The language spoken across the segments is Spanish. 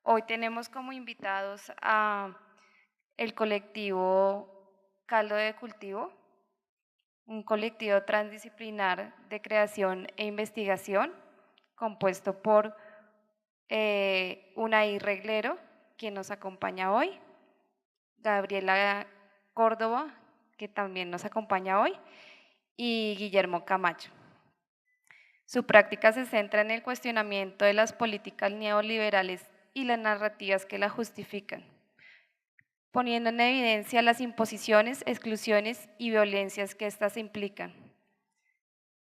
Hoy tenemos como invitados a el colectivo Caldo de Cultivo, un colectivo transdisciplinar de creación e investigación compuesto por Unai Reglero, quien nos acompaña hoy, Gabriela Córdoba, que también nos acompaña hoy, y Guillermo Camacho. Su práctica se centra en el cuestionamiento de las políticas neoliberales y las narrativas que la justifican, poniendo en evidencia las imposiciones, exclusiones y violencias que éstas implican.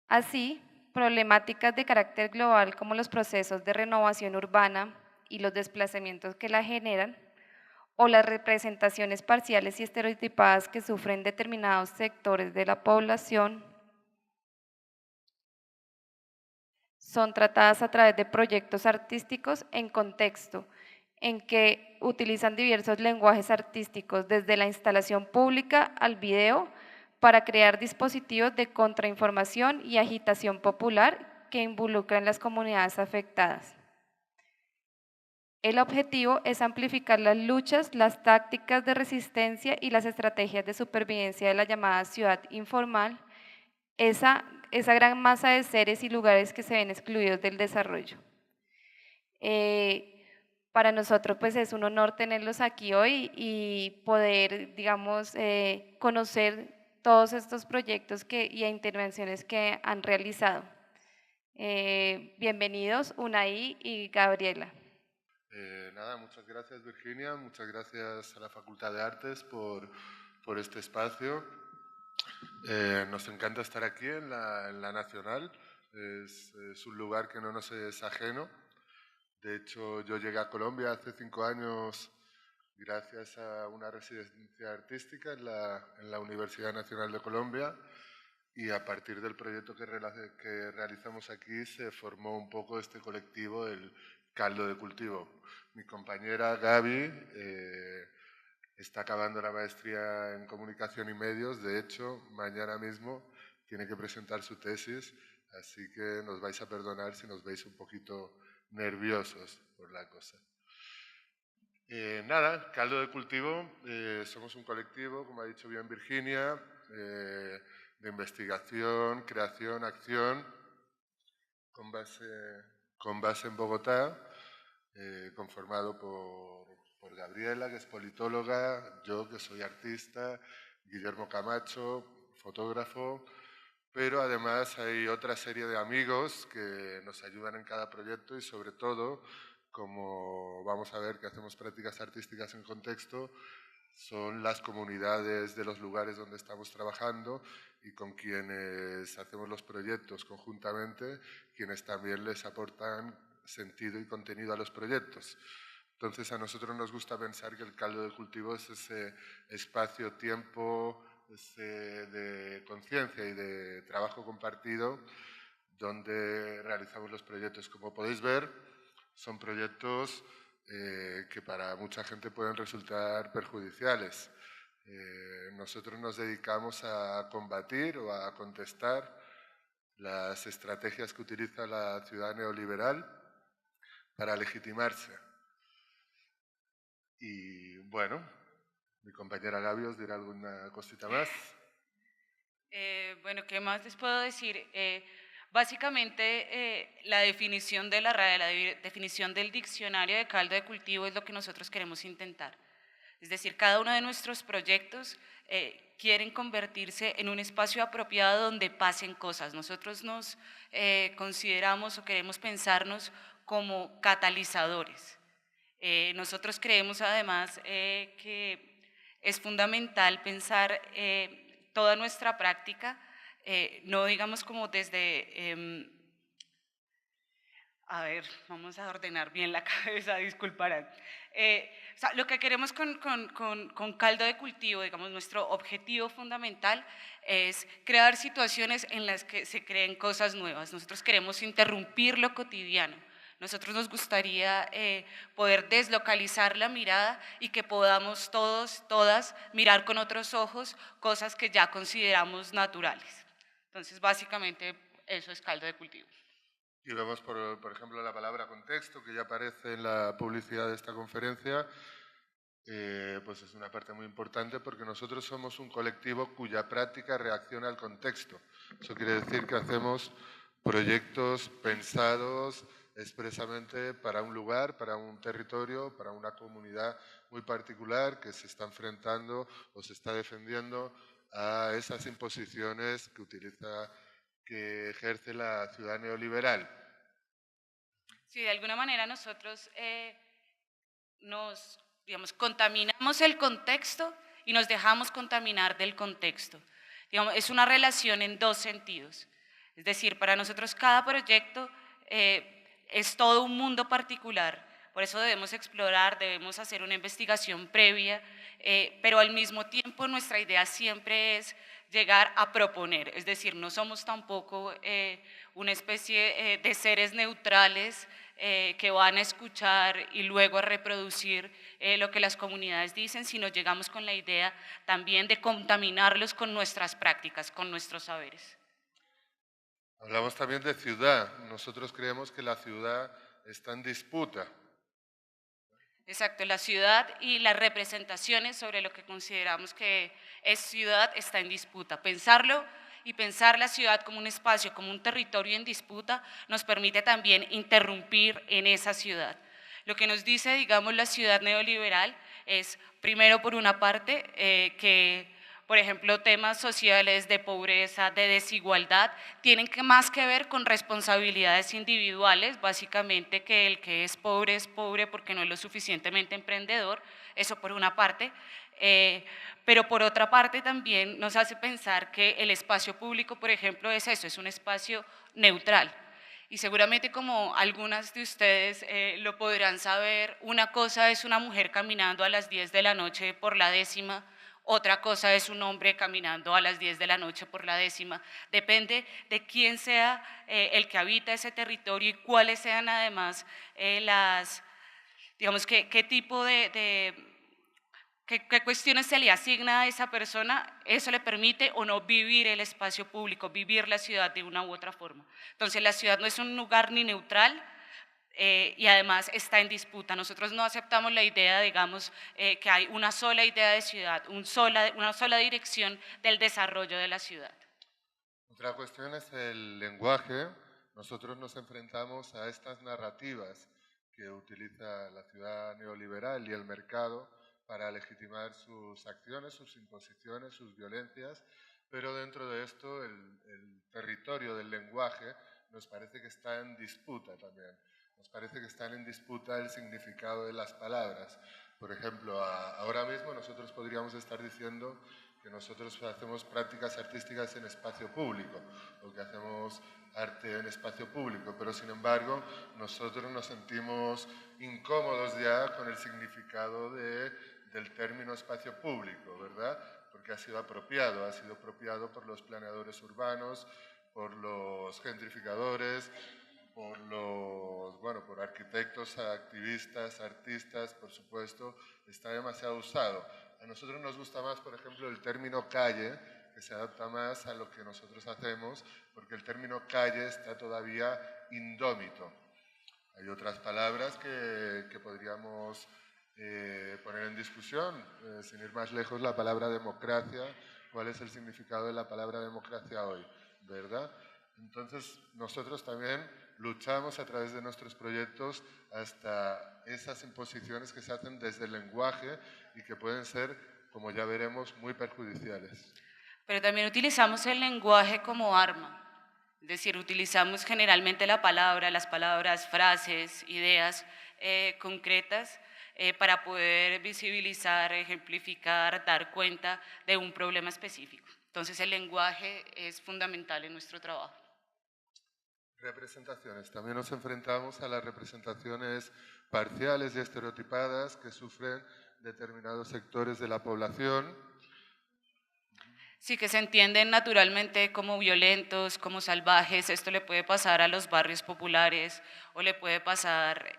Así, problemáticas de carácter global como los procesos de renovación urbana y los desplazamientos que la generan, o las representaciones parciales y estereotipadas que sufren determinados sectores de la población, son tratadas a través de proyectos artísticos en contexto, en que utilizan diversos lenguajes artísticos, desde la instalación pública al video, para crear dispositivos de contrainformación y agitación popular que involucran las comunidades afectadas. El objetivo es amplificar las luchas, las tácticas de resistencia y las estrategias de supervivencia de la llamada ciudad informal, esa gran masa de seres y lugares que se ven excluidos del desarrollo. Para nosotros pues es un honor tenerlos aquí hoy y poder, digamos, conocer todos estos proyectos y intervenciones que han realizado. Bienvenidos, Unai y Gabriela. Nada, muchas gracias Virginia, muchas gracias a la Facultad de Artes por este espacio. Nos encanta estar aquí en la Nacional, es un lugar que no nos es ajeno. De hecho, yo llegué a Colombia hace 5 años gracias a una residencia artística en la Universidad Nacional de Colombia, y a partir del proyecto que realizamos aquí se formó un poco este colectivo, el Caldo de Cultivo. Mi compañera Gaby está acabando la maestría en Comunicación y Medios. De hecho, mañana mismo tiene que presentar su tesis, así que nos vais a perdonar si nos veis un poquito nerviosos por la cosa. Nada, Caldo de Cultivo, somos un colectivo, como ha dicho bien Virginia, de investigación, creación, acción, con base, con base en Bogotá, conformado por Gabriela, que es politóloga, yo, que soy artista, Guillermo Camacho, fotógrafo, pero además hay otra serie de amigos que nos ayudan en cada proyecto y sobre todo, como vamos a ver que hacemos prácticas artísticas en contexto, son las comunidades de los lugares donde estamos trabajando y con quienes hacemos los proyectos conjuntamente, quienes también les aportan sentido y contenido a los proyectos. Entonces, a nosotros nos gusta pensar que el caldo de cultivo es ese espacio-tiempo de conciencia y de trabajo compartido donde realizamos los proyectos. Como podéis ver, son proyectos que para mucha gente pueden resultar perjudiciales. Nosotros nos dedicamos a combatir o a contestar las estrategias que utiliza la ciudad neoliberal para legitimarse. Y bueno, mi compañera Gaby os dirá alguna cosita más. Bueno, ¿qué más les puedo decir? Básicamente, la definición de la RAE, definición del diccionario de caldo de cultivo es lo que nosotros queremos intentar. Es decir, cada uno de nuestros proyectos quieren convertirse en un espacio apropiado donde pasen cosas. Nosotros nos consideramos o queremos pensarnos como catalizadores. Nosotros creemos además que es fundamental pensar toda nuestra práctica, no digamos como desde, a ver, vamos a ordenar bien la cabeza, disculparán. O sea, lo que queremos con caldo de cultivo, digamos, nuestro objetivo fundamental es crear situaciones en las que se creen cosas nuevas. Nosotros queremos interrumpir lo cotidiano. Nosotros nos gustaría poder deslocalizar la mirada y que podamos todos, todas, mirar con otros ojos cosas que ya consideramos naturales. Entonces, básicamente, eso es caldo de cultivo. Y vemos, por ejemplo, la palabra contexto, que ya aparece en la publicidad de esta conferencia, pues es una parte muy importante porque nosotros somos un colectivo cuya práctica reacciona al contexto. Eso quiere decir que hacemos proyectos pensados expresamente para un lugar, para un territorio, para una comunidad muy particular que se está enfrentando o se está defendiendo a esas imposiciones que ejerce la ciudad neoliberal. Sí, de alguna manera nosotros digamos, contaminamos el contexto y nos dejamos contaminar del contexto. Digamos, es una relación en dos sentidos. Es decir, para nosotros cada proyecto es todo un mundo particular. Por eso debemos explorar, debemos hacer una investigación previa, pero al mismo tiempo nuestra idea siempre es llegar a proponer. Es decir, no somos tampoco una especie de seres neutrales que van a escuchar y luego a reproducir lo que las comunidades dicen, sino llegamos con la idea también de contaminarlos con nuestras prácticas, con nuestros saberes. Hablamos también de ciudad. Nosotros creemos que la ciudad está en disputa. Exacto, la ciudad y las representaciones sobre lo que consideramos que es ciudad está en disputa. Pensarlo y pensar la ciudad como un espacio, como un territorio en disputa, nos permite también interrumpir en esa ciudad. Lo que nos dice, digamos, la ciudad neoliberal es, primero, por una parte, que por ejemplo, temas sociales de pobreza, de desigualdad, tienen más que ver con responsabilidades individuales, básicamente que el que es pobre porque no es lo suficientemente emprendedor, eso por una parte, pero por otra parte también nos hace pensar que el espacio público, por ejemplo, es eso, es un espacio neutral. Y seguramente como algunas de ustedes lo podrán saber, una cosa es una mujer caminando a las 10 de la noche por la 10ª, otra cosa es un hombre caminando a las 10 de la noche por la 10ª. Depende de quién sea el que habita ese territorio y cuáles sean además digamos, qué tipo qué cuestiones se le asigna a esa persona, eso le permite o no vivir el espacio público, vivir la ciudad de una u otra forma. Entonces la ciudad no es un lugar ni neutral, y además está en disputa. Nosotros no aceptamos la idea, digamos, que hay una sola idea de ciudad, una sola dirección del desarrollo de la ciudad. Otra cuestión es el lenguaje. Nosotros nos enfrentamos a estas narrativas que utiliza la ciudad neoliberal y el mercado para legitimar sus acciones, sus imposiciones, sus violencias, pero dentro de esto el territorio del lenguaje nos parece que está en disputa también. Nos parece que están en disputa el significado de las palabras. Por ejemplo, ahora mismo nosotros podríamos estar diciendo que nosotros hacemos prácticas artísticas en espacio público o que hacemos arte en espacio público, pero sin embargo nosotros nos sentimos incómodos ya con el significado del término espacio público, ¿verdad? Porque ha sido apropiado por los planeadores urbanos, por los gentrificadores, por arquitectos, activistas, artistas, por supuesto, está demasiado usado. A nosotros nos gusta más, por ejemplo, el término calle, que se adapta más a lo que nosotros hacemos, porque el término calle está todavía indómito. Hay otras palabras que podríamos poner en discusión, sin ir más lejos, la palabra democracia. ¿Cuál es el significado de la palabra democracia hoy? ¿Verdad? Entonces, nosotros también luchamos a través de nuestros proyectos hasta esas imposiciones que se hacen desde el lenguaje y que pueden ser, como ya veremos, muy perjudiciales. Pero también utilizamos el lenguaje como arma, es decir, utilizamos generalmente las palabras, frases, ideas concretas para poder visibilizar, ejemplificar, dar cuenta de un problema específico. Entonces el lenguaje es fundamental en nuestro trabajo. Representaciones. También nos enfrentamos a las representaciones parciales y estereotipadas que sufren determinados sectores de la población. Sí, que se entienden naturalmente como violentos, como salvajes. Esto le puede pasar a los barrios populares o le puede pasar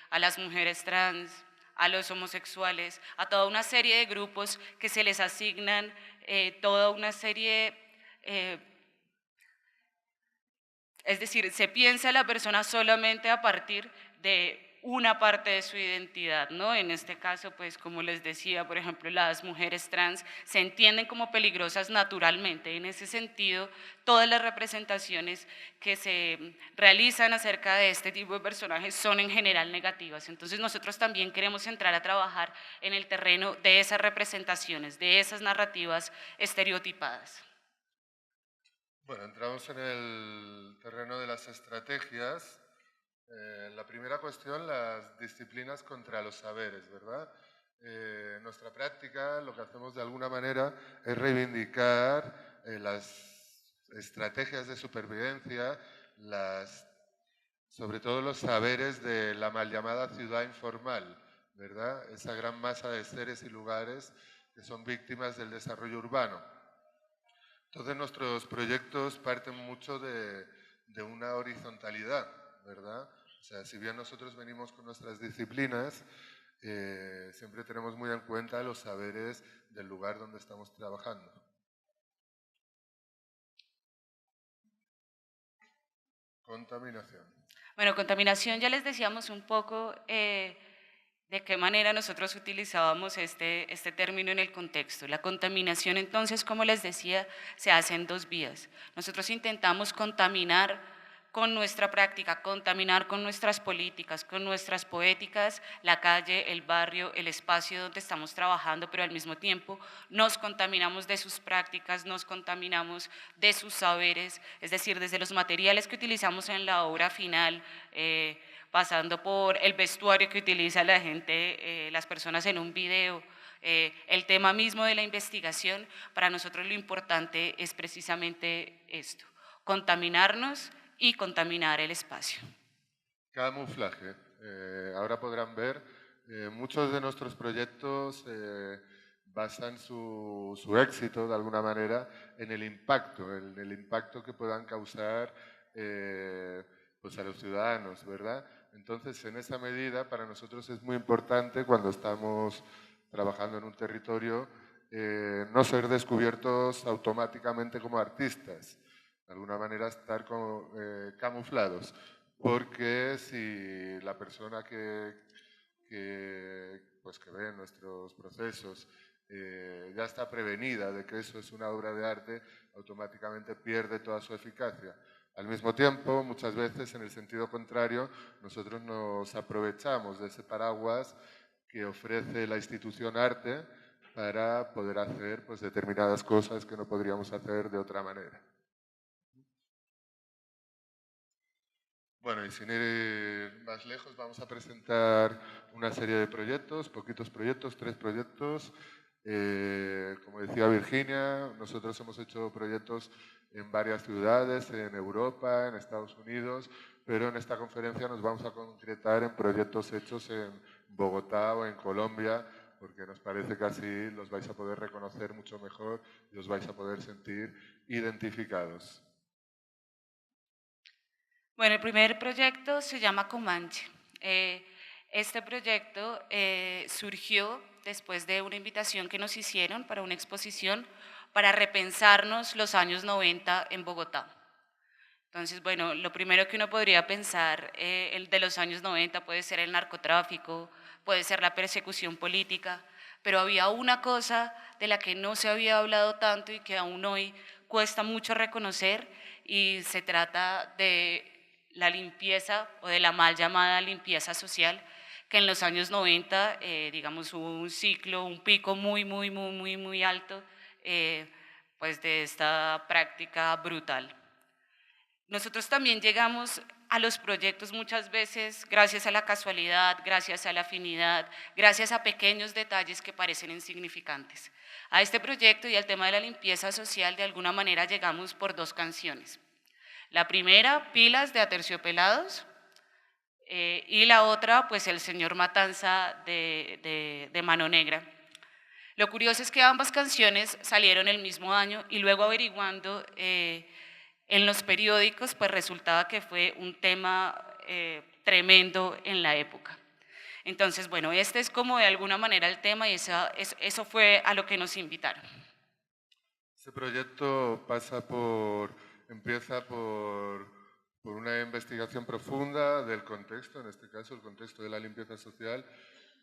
a las mujeres trans, a los homosexuales, a toda una serie de grupos que se les asignan toda una serie Es decir, se piensa la persona solamente a partir de una parte de su identidad, ¿no? En este caso, pues como les decía, por ejemplo, las mujeres trans se entienden como peligrosas naturalmente. En ese sentido, todas las representaciones que se realizan acerca de este tipo de personajes son en general negativas. Entonces nosotros también queremos entrar a trabajar en el terreno de esas representaciones, de esas narrativas estereotipadas. Bueno, entramos en el terreno de las estrategias. La primera cuestión, las disciplinas contra los saberes, ¿verdad? En nuestra práctica lo que hacemos de alguna manera es reivindicar las estrategias de supervivencia, sobre todo los saberes de la mal llamada ciudad informal, ¿verdad? Esa gran masa de seres y lugares que son víctimas del desarrollo urbano. Entonces nuestros proyectos parten mucho de una horizontalidad, ¿verdad? O sea, si bien nosotros venimos con nuestras disciplinas, siempre tenemos muy en cuenta los saberes del lugar donde estamos trabajando. Contaminación. Bueno, contaminación ya les decíamos un poco de qué manera nosotros utilizábamos este término en el contexto. La contaminación, entonces, como les decía, se hace en dos vías. Nosotros intentamos contaminar con nuestra práctica, contaminar con nuestras políticas, con nuestras poéticas, la calle, el barrio, el espacio donde estamos trabajando, pero al mismo tiempo nos contaminamos de sus prácticas, nos contaminamos de sus saberes, es decir, desde los materiales que utilizamos en la obra final, pasando por el vestuario que utiliza la gente, las personas en un video, el tema mismo de la investigación. Para nosotros lo importante es precisamente esto, contaminarnos y contaminar el espacio. Camuflaje. Ahora podrán ver, muchos de nuestros proyectos basan su éxito, de alguna manera, en el impacto que puedan causar pues a los ciudadanos, ¿verdad? Entonces, en esa medida, para nosotros es muy importante, cuando estamos trabajando en un territorio, no ser descubiertos automáticamente como artistas, de alguna manera estar camuflados, porque si la persona que ve nuestros procesos ya está prevenida de que eso es una obra de arte, automáticamente pierde toda su eficacia. Al mismo tiempo, muchas veces, en el sentido contrario, nosotros nos aprovechamos de ese paraguas que ofrece la institución arte para poder hacer pues, determinadas cosas que no podríamos hacer de otra manera. Bueno, y sin ir más lejos, vamos a presentar una serie de proyectos, poquitos proyectos, 3 proyectos. Como decía Virginia, nosotros hemos hecho proyectos en varias ciudades, en Europa, en Estados Unidos, pero en esta conferencia nos vamos a concretar en proyectos hechos en Bogotá o en Colombia, porque nos parece que así los vais a poder reconocer mucho mejor y os vais a poder sentir identificados. Bueno, el primer proyecto se llama Comanche. Este proyecto surgió después de una invitación que nos hicieron para una exposición para repensarnos los años 90 en Bogotá. Entonces, bueno, lo primero que uno podría pensar, el de los años 90 puede ser el narcotráfico, puede ser la persecución política, pero había una cosa de la que no se había hablado tanto y que aún hoy cuesta mucho reconocer, y se trata de la limpieza o de la mal llamada limpieza social, que en los años 90, digamos, hubo un ciclo, un pico muy alto, pues de esta práctica brutal. Nosotros también llegamos a los proyectos muchas veces gracias a la casualidad, gracias a la afinidad, gracias a pequeños detalles que parecen insignificantes. A este proyecto y al tema de la limpieza social de alguna manera llegamos por 2 canciones. La primera, Pilas de Aterciopelados, y la otra, pues El Señor Matanza de Mano Negra. Lo curioso es que ambas canciones salieron el mismo año y luego averiguando en los periódicos, pues resultaba que fue un tema tremendo en la época. Entonces, bueno, este es como de alguna manera el tema y eso fue a lo que nos invitaron. Este proyecto empieza por investigación profunda del contexto, en este caso el contexto de la limpieza social,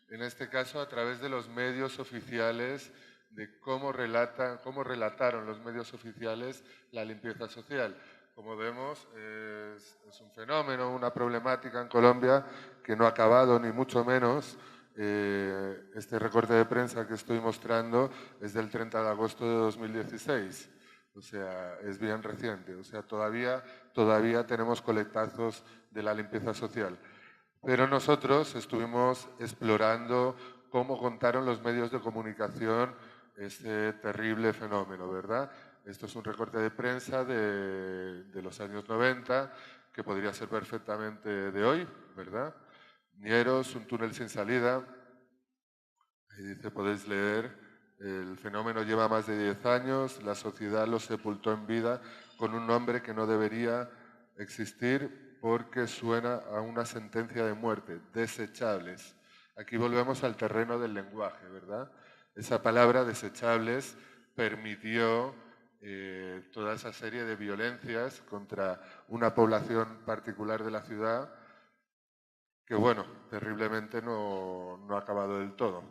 en este caso a través de los medios oficiales, de cómo relataron los medios oficiales la limpieza social. Como vemos, es un fenómeno, una problemática en Colombia que no ha acabado, ni mucho menos. Este recorte de prensa que estoy mostrando es del 30 de agosto de 2016. O sea, es bien reciente. O sea, todavía tenemos coletazos de la limpieza social. Pero nosotros estuvimos explorando cómo contaron los medios de comunicación este terrible fenómeno, ¿verdad? Esto es un recorte de prensa de los años 90, que podría ser perfectamente de hoy, ¿verdad? Nieros, un túnel sin salida. Ahí dice, podéis leer, el fenómeno lleva más de 10 años, la sociedad lo sepultó en vida con un nombre que no debería existir porque suena a una sentencia de muerte, desechables. Aquí volvemos al terreno del lenguaje, ¿verdad? Esa palabra, desechables, permitió toda esa serie de violencias contra una población particular de la ciudad que, bueno, terriblemente no ha acabado del todo.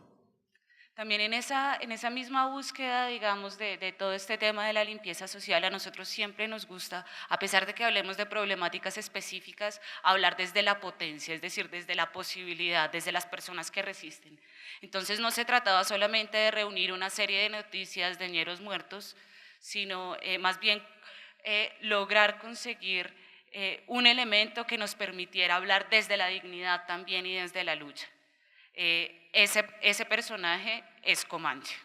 También en esa misma búsqueda, digamos, de todo este tema de la limpieza social, a nosotros siempre nos gusta, a pesar de que hablemos de problemáticas específicas, hablar desde la potencia, es decir, desde la posibilidad, desde las personas que resisten. Entonces no se trataba solamente de reunir una serie de noticias de ñeros muertos, sino más bien lograr conseguir un elemento que nos permitiera hablar desde la dignidad también y desde la lucha. Ese personaje es Comanche.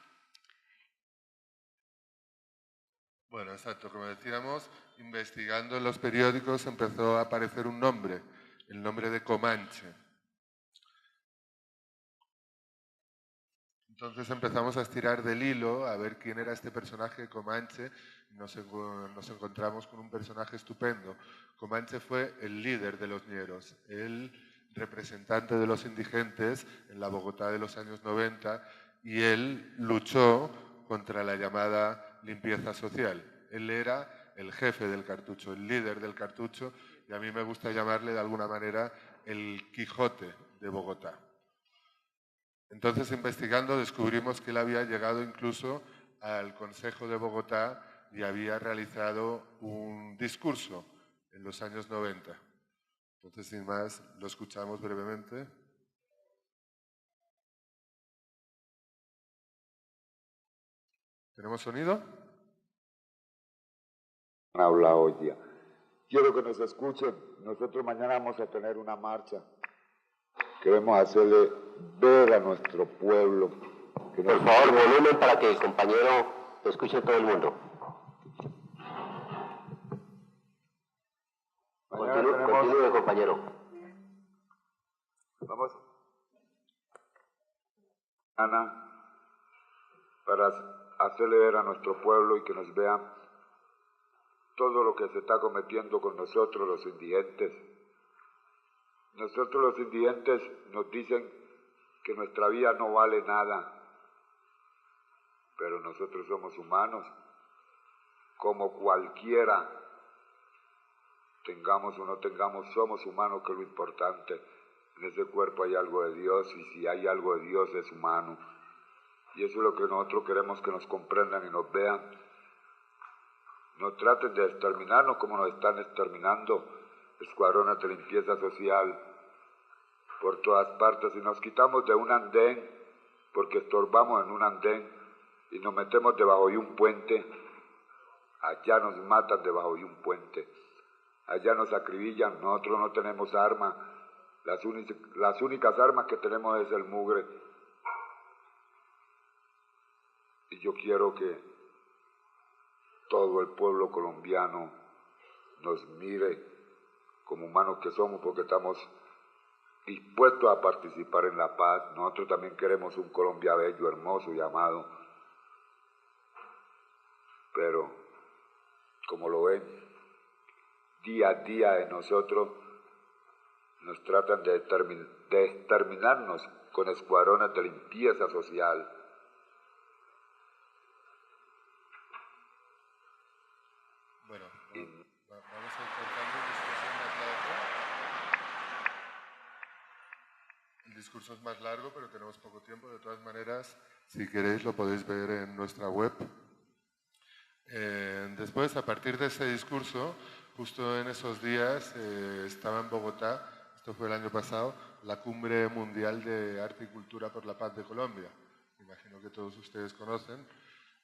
Bueno, exacto, como decíamos, investigando en los periódicos empezó a aparecer un nombre, el nombre de Comanche. Entonces empezamos a estirar del hilo a ver quién era este personaje Comanche. Nos encontramos con un personaje estupendo. Comanche fue el líder de los ñeros, el representante de los indigentes en la Bogotá de los años 90, y él luchó contra la llamada limpieza social. Él era el jefe del cartucho, el líder del cartucho, y a mí me gusta llamarle de alguna manera el Quijote de Bogotá. Entonces, investigando, descubrimos que él había llegado incluso al Consejo de Bogotá y había realizado un discurso en los años 90. Entonces, sin más, lo escuchamos brevemente. ¿Tenemos sonido? Habla hoy día. Quiero que nos escuchen. Nosotros mañana vamos a tener una marcha. Queremos hacerle ver a nuestro pueblo. Que Por favor, volumen para que el compañero lo escuche todo el mundo. Continúe, compañero. Vamos. Ana, para hacerle ver a nuestro pueblo y que nos vean todo lo que se está cometiendo con nosotros los indigentes. Nosotros los indigentes nos dicen que nuestra vida no vale nada, pero nosotros somos humanos, como cualquiera, tengamos o no tengamos, somos humanos, que es lo importante. En ese cuerpo hay algo de Dios, y si hay algo de Dios es humano. Y eso es lo que nosotros queremos que nos comprendan y nos vean. No traten de exterminarnos como nos están exterminando escuadrones de limpieza social por todas partes. Si nos quitamos de un andén, porque estorbamos en un andén, y nos metemos debajo de un puente, allá nos matan debajo de un puente, allá nos acribillan. Nosotros no tenemos armas, las únicas armas que tenemos es el mugre. Y yo quiero que todo el pueblo colombiano nos mire como humanos que somos, porque estamos dispuestos a participar en la paz. Nosotros también queremos un Colombia bello, hermoso y amado. Pero, como lo ven, día a día de nosotros nos tratan de exterminarnos con escuadrones de limpieza social. Bueno, vamos a ir cortando. discurso es más largo, pero tenemos poco tiempo. De todas maneras, si queréis, lo podéis ver en nuestra web. Después, a partir de ese discurso, justo en esos días, estaba en Bogotá, esto fue el año pasado, la Cumbre Mundial de Arte y Cultura por la Paz de Colombia. Imagino que todos ustedes conocen,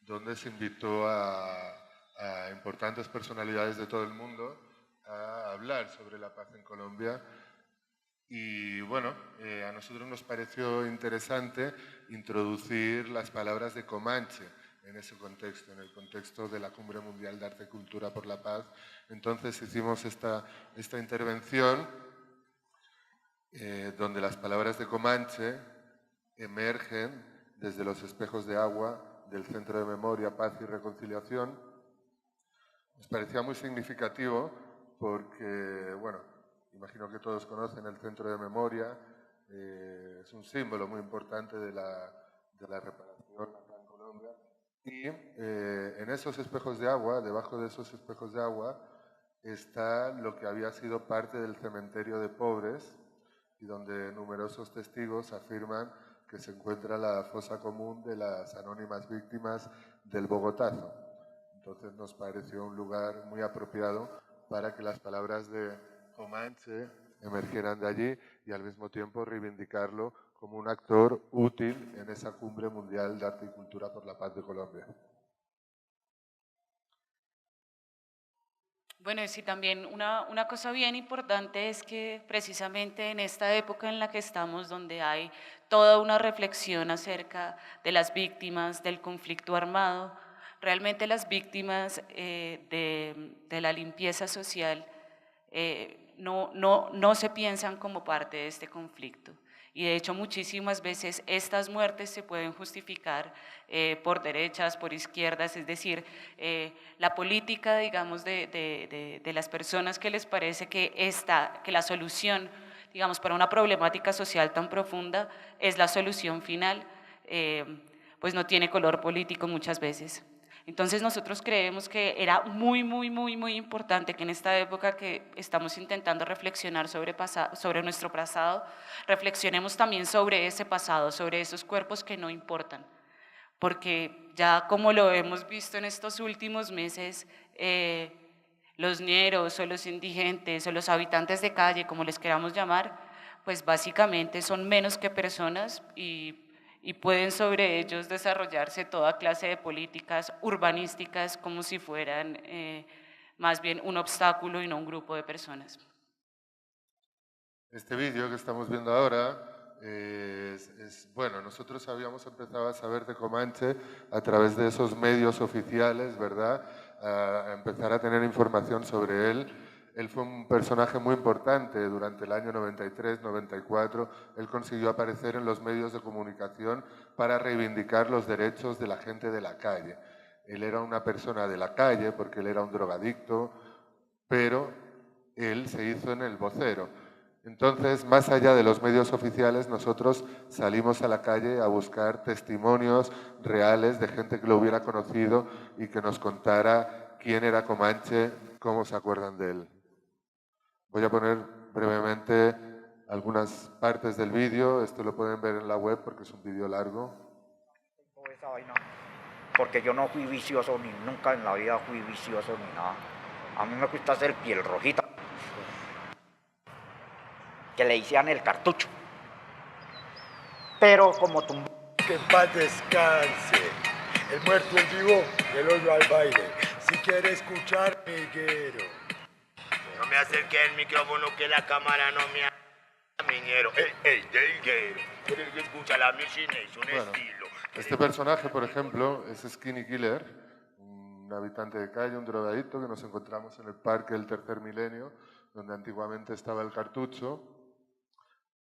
donde se invitó a importantes personalidades de todo el mundo a hablar sobre la paz en Colombia. Y bueno, a nosotros nos pareció interesante introducir las palabras de Comanche en ese contexto, en el contexto de la Cumbre Mundial de Arte y Cultura por la Paz. Entonces hicimos esta intervención donde las palabras de Comanche emergen desde los espejos de agua del Centro de Memoria, Paz y Reconciliación. Nos parecía muy significativo porque, bueno, imagino que todos conocen el Centro de Memoria, es un símbolo muy importante de la reparación acá en Colombia. Y en esos espejos de agua, debajo de esos espejos de agua, está lo que había sido parte del cementerio de pobres y donde numerosos testigos afirman que se encuentra la fosa común de las anónimas víctimas del Bogotazo. Entonces nos pareció un lugar muy apropiado para que las palabras de Comanche emergieran de allí y al mismo tiempo reivindicarlo como un actor útil en esa Cumbre Mundial de Arte y Cultura por la Paz de Colombia. Bueno, sí, también una cosa bien importante es que precisamente en esta época en la que estamos, donde hay toda una reflexión acerca de las víctimas del conflicto armado, realmente las víctimas de la limpieza social no se piensan como parte de este conflicto. Y de hecho muchísimas veces estas muertes se pueden justificar por derechas, por izquierdas, es decir, la política, digamos, de las personas que les parece que la solución, digamos, para una problemática social tan profunda es la solución final, pues no tiene color político muchas veces. Entonces nosotros creemos que era muy importante que en esta época que estamos intentando reflexionar sobre nuestro pasado, reflexionemos también sobre ese pasado, sobre esos cuerpos que no importan. Porque ya como lo hemos visto en estos últimos meses, los ñeros o los indigentes o los habitantes de calle, como les queramos llamar, pues básicamente son menos que personas y pueden sobre ellos desarrollarse toda clase de políticas urbanísticas como si fueran más bien un obstáculo y no un grupo de personas. Este vídeo que estamos viendo ahora bueno, nosotros habíamos empezado a saber de Comanche a través de esos medios oficiales, ¿verdad? A empezar a tener información sobre él. Él fue un personaje muy importante durante el año 93-94. Él consiguió aparecer en los medios de comunicación para reivindicar los derechos de la gente de la calle. Él era una persona de la calle porque él era un drogadicto, pero él se hizo en el vocero. Entonces, más allá de los medios oficiales, nosotros salimos a la calle a buscar testimonios reales de gente que lo hubiera conocido y que nos contara quién era Comanche, cómo se acuerdan de él. Voy a poner brevemente algunas partes del vídeo, esto lo pueden ver en la web porque es un vídeo largo. Esa vaina, porque yo no fui vicioso, ni nunca en la vida fui vicioso ni nada. A mí me gusta hacer piel rojita, que le hicieran el cartucho. Pero como tú... Que en paz descanse, el muerto, el vivo, el hoyo al baile. Si quiere escuchar, Miguero. No me acerque el micrófono que la cámara no me miñero. Ey, Delguero. Tú eres el que escucha la music, es un estilo. Este personaje, por ejemplo, es Skinny Killer, un habitante de calle, un drogadicto que nos encontramos en el parque del Tercer Milenio, donde antiguamente estaba el cartucho.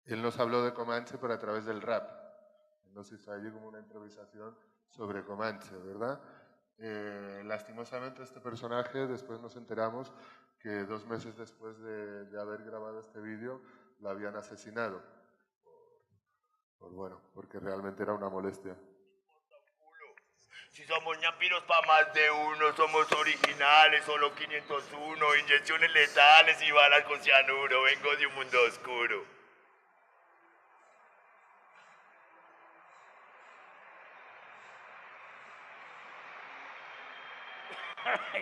Él nos habló de Comanche, pero a través del rap. Nos hizo allí como una improvisación sobre Comanche, ¿verdad? Lastimosamente este personaje, después nos enteramos que 2 meses después de haber grabado este vídeo, lo habían asesinado. Bueno, porque realmente era una molestia. Si somos ñampiros pa' más de uno, somos originales, solo 501, inyecciones letales y balas con cianuro, vengo de un mundo oscuro.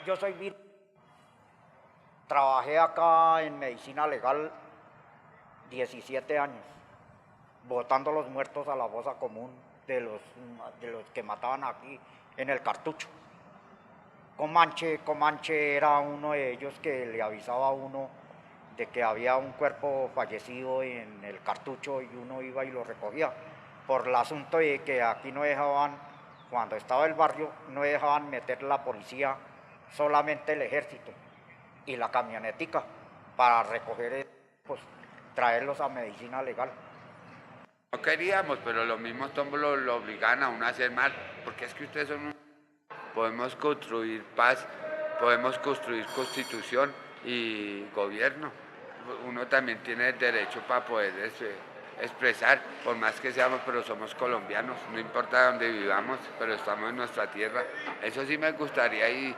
Yo soy trabajé acá en medicina legal 17 años, botando los muertos a la fosa común de los que mataban aquí en el Cartucho. Comanche era uno de ellos que le avisaba a uno de que había un cuerpo fallecido en el Cartucho y uno iba y lo recogía. Por el asunto de que aquí no dejaban, cuando estaba el barrio, no dejaban meter la policía, solamente el ejército y la camionetica para recoger, pues, traerlos a medicina legal. No queríamos, pero lo mismo lo obligan a uno a hacer mal, porque es que ustedes son podemos construir paz, podemos construir constitución y gobierno. Uno también tiene el derecho para poder expresar, por más que seamos, pero somos colombianos, no importa dónde vivamos, pero estamos en nuestra tierra. Eso sí me gustaría y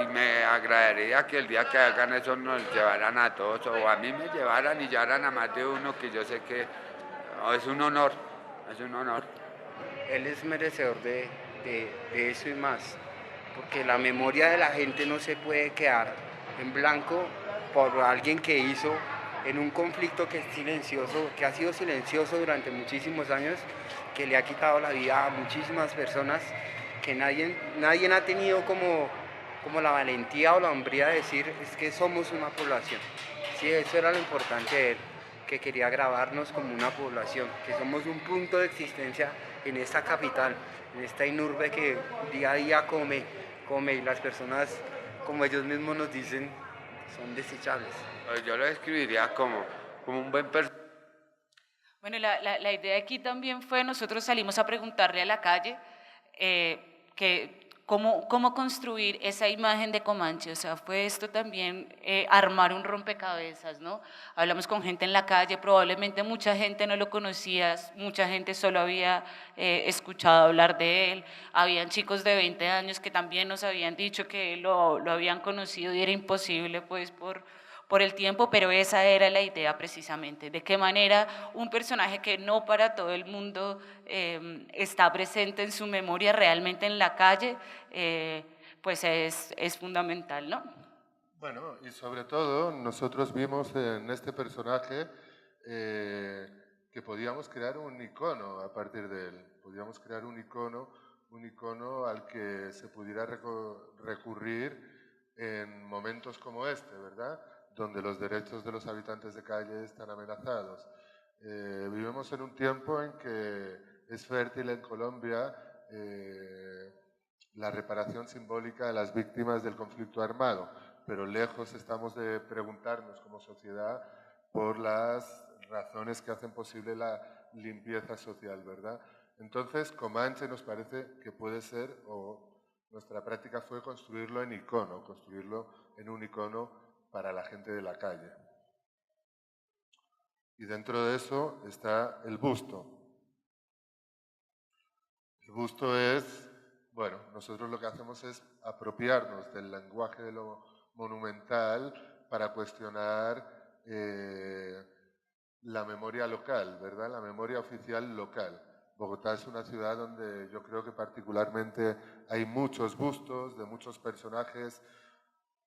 me agradaría que el día que hagan eso nos llevaran a todos, o a mí me llevaran y llevaran a más de uno, que yo sé que es un honor, es un honor. Él es merecedor de eso y más, porque la memoria de la gente no se puede quedar en blanco por alguien que hizo en un conflicto que es silencioso, que ha sido silencioso durante muchísimos años, que le ha quitado la vida a muchísimas personas, que nadie ha tenido como la valentía o la hombría de decir, es que somos una población. Sí, eso era lo importante de él, que quería grabarnos como una población, que somos un punto de existencia en esta capital, en esta inurbe que día a día come y las personas, como ellos mismos nos dicen, son desechables. Yo lo describiría como un buen personaje. Bueno, la idea aquí también fue, nosotros salimos a preguntarle a la calle cómo construir esa imagen de Comanche, o sea, fue esto también armar un rompecabezas, ¿no? Hablamos con gente en la calle, probablemente mucha gente no lo conocía, mucha gente solo había escuchado hablar de él, habían chicos de 20 años que también nos habían dicho que lo habían conocido y era imposible pues por el tiempo, pero esa era la idea precisamente, de qué manera un personaje que no para todo el mundo está presente en su memoria realmente en la calle, pues es fundamental, ¿no? Bueno, y sobre todo nosotros vimos en este personaje que podíamos crear un icono a partir de él, podíamos crear un icono al que se pudiera recurrir en momentos como este, ¿verdad?, donde los derechos de los habitantes de calle están amenazados. Vivimos en un tiempo en que es fértil en Colombia la reparación simbólica de las víctimas del conflicto armado, pero lejos estamos de preguntarnos como sociedad por las razones que hacen posible la limpieza social, ¿verdad? Entonces, Comanche nos parece que puede ser, o nuestra práctica fue construirlo en icono, construirlo en un icono para la gente de la calle. Y dentro de eso está el busto. El busto es, bueno, nosotros lo que hacemos es apropiarnos del lenguaje de lo monumental para cuestionar la memoria local, ¿verdad?, la memoria oficial local. Bogotá es una ciudad donde yo creo que particularmente hay muchos bustos de muchos personajes.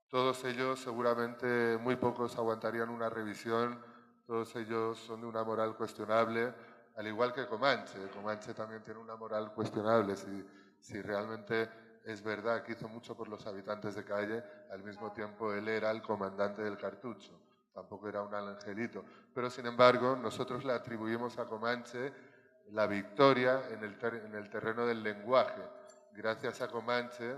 Todos ellos seguramente muy pocos aguantarían una revisión, todos ellos son de una moral cuestionable, al igual que Comanche. Comanche también tiene una moral cuestionable, si realmente es verdad que hizo mucho por los habitantes de calle, al mismo tiempo él era el comandante del Cartucho, tampoco era un angelito. Pero sin embargo, nosotros le atribuimos a Comanche la victoria en el terreno del lenguaje. Gracias a Comanche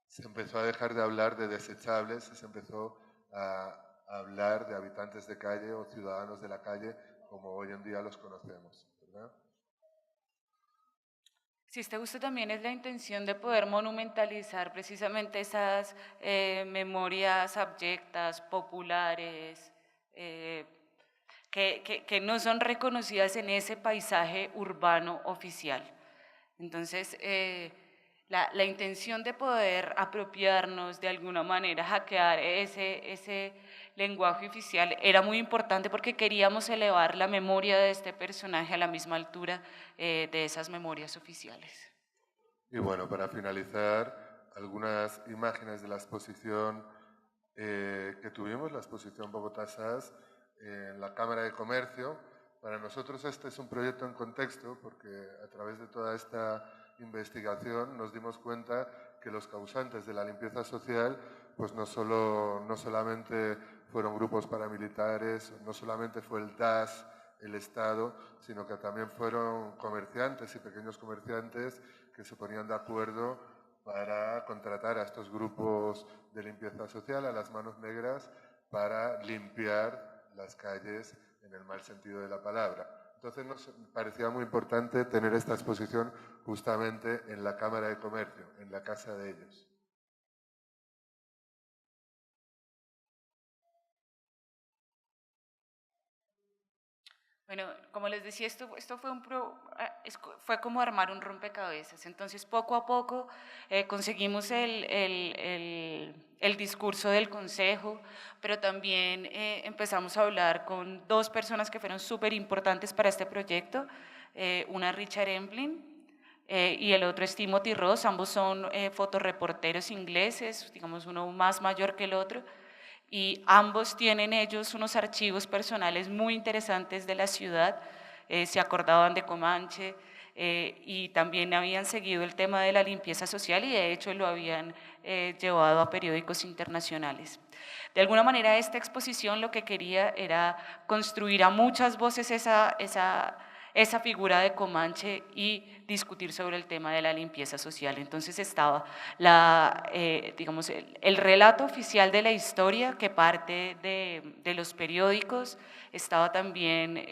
se empezó a dejar de hablar de desechables y se empezó a hablar de habitantes de calle o ciudadanos de la calle como hoy en día los conocemos, ¿verdad? Si este gusto también es la intención de poder monumentalizar precisamente esas memorias abyectas, populares, que no son reconocidas en ese paisaje urbano oficial. Entonces, la intención de poder apropiarnos de alguna manera, hackear ese lenguaje oficial era muy importante porque queríamos elevar la memoria de este personaje a la misma altura de esas memorias oficiales. Y bueno, para finalizar, algunas imágenes de la exposición que tuvimos, la exposición Bogotá SAS, en la Cámara de Comercio. Para nosotros este es un proyecto en contexto porque a través de toda esta investigación nos dimos cuenta que los causantes de la limpieza social pues no solamente fueron grupos paramilitares, no solamente fue el DAS, el Estado, sino que también fueron comerciantes y pequeños comerciantes que se ponían de acuerdo para contratar a estos grupos de limpieza social, a las manos negras, para limpiar las calles en el mal sentido de la palabra. Entonces nos parecía muy importante tener esta exposición justamente en la Cámara de Comercio, en la casa de ellos. Bueno, como les decía, esto fue como armar un rompecabezas. Entonces, poco a poco conseguimos el discurso del consejo, pero también empezamos a hablar con dos personas que fueron súper importantes para este proyecto, una Richard Emblin y el otro es Timothy Ross. Ambos son fotoreporteros ingleses, digamos uno más mayor que el otro, y ambos tienen ellos unos archivos personales muy interesantes de la ciudad, se acordaban de Comanche y también habían seguido el tema de la limpieza social y de hecho lo habían llevado a periódicos internacionales. De alguna manera esta exposición lo que quería era construir a muchas voces esa figura de Comanche y discutir sobre el tema de la limpieza social. Entonces estaba digamos, el relato oficial de la historia que parte de los periódicos, estaba también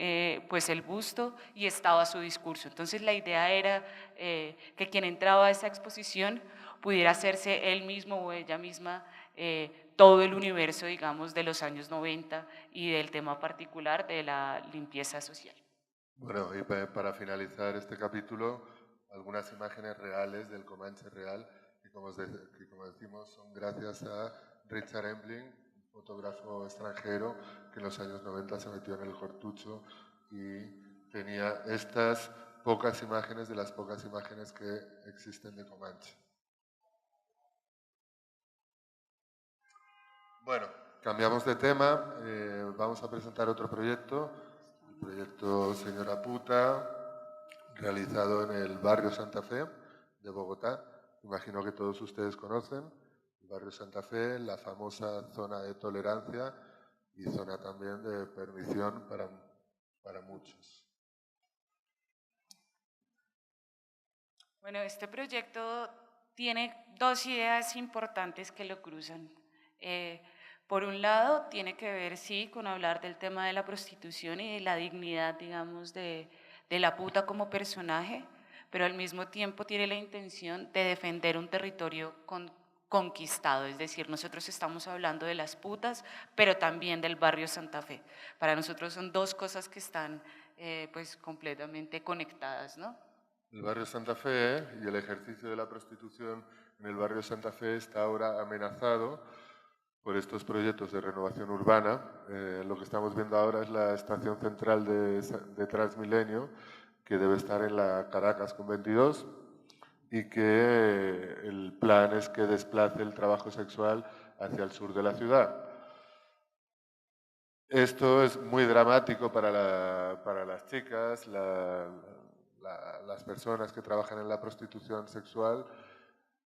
pues el busto y estaba su discurso. Entonces la idea era que quien entraba a esa exposición pudiera hacerse él mismo o ella misma todo el universo, digamos, de los años 90 y del tema particular de la limpieza social. Bueno, y para finalizar este capítulo, algunas imágenes reales del Comanche real, que como decimos son gracias a Richard Emblin, un fotógrafo extranjero que en los años 90 se metió en el Cortucho y tenía estas pocas imágenes de las pocas imágenes que existen de Comanche. Bueno, cambiamos de tema, vamos a presentar otro proyecto. Proyecto Señora Puta, realizado en el barrio Santa Fe de Bogotá. Imagino que todos ustedes conocen el barrio Santa Fe, la famosa zona de tolerancia y zona también de permisión para muchos. Bueno, este proyecto tiene dos ideas importantes que lo cruzan. Por un lado, tiene que ver, sí, con hablar del tema de la prostitución y de la dignidad, digamos, de la puta como personaje, pero al mismo tiempo tiene la intención de defender un territorio conquistado, es decir, nosotros estamos hablando de las putas, pero también del barrio Santa Fe. Para nosotros son dos cosas que están pues completamente conectadas, ¿no? El barrio Santa Fe y el ejercicio de la prostitución en el barrio Santa Fe está ahora amenazado por estos proyectos de renovación urbana. Lo que estamos viendo ahora es la estación central de Transmilenio, que debe estar en la Caracas con 22 y que el plan es que desplace el trabajo sexual hacia el sur de la ciudad. Esto es muy dramático para las chicas, las personas que trabajan en la prostitución sexual,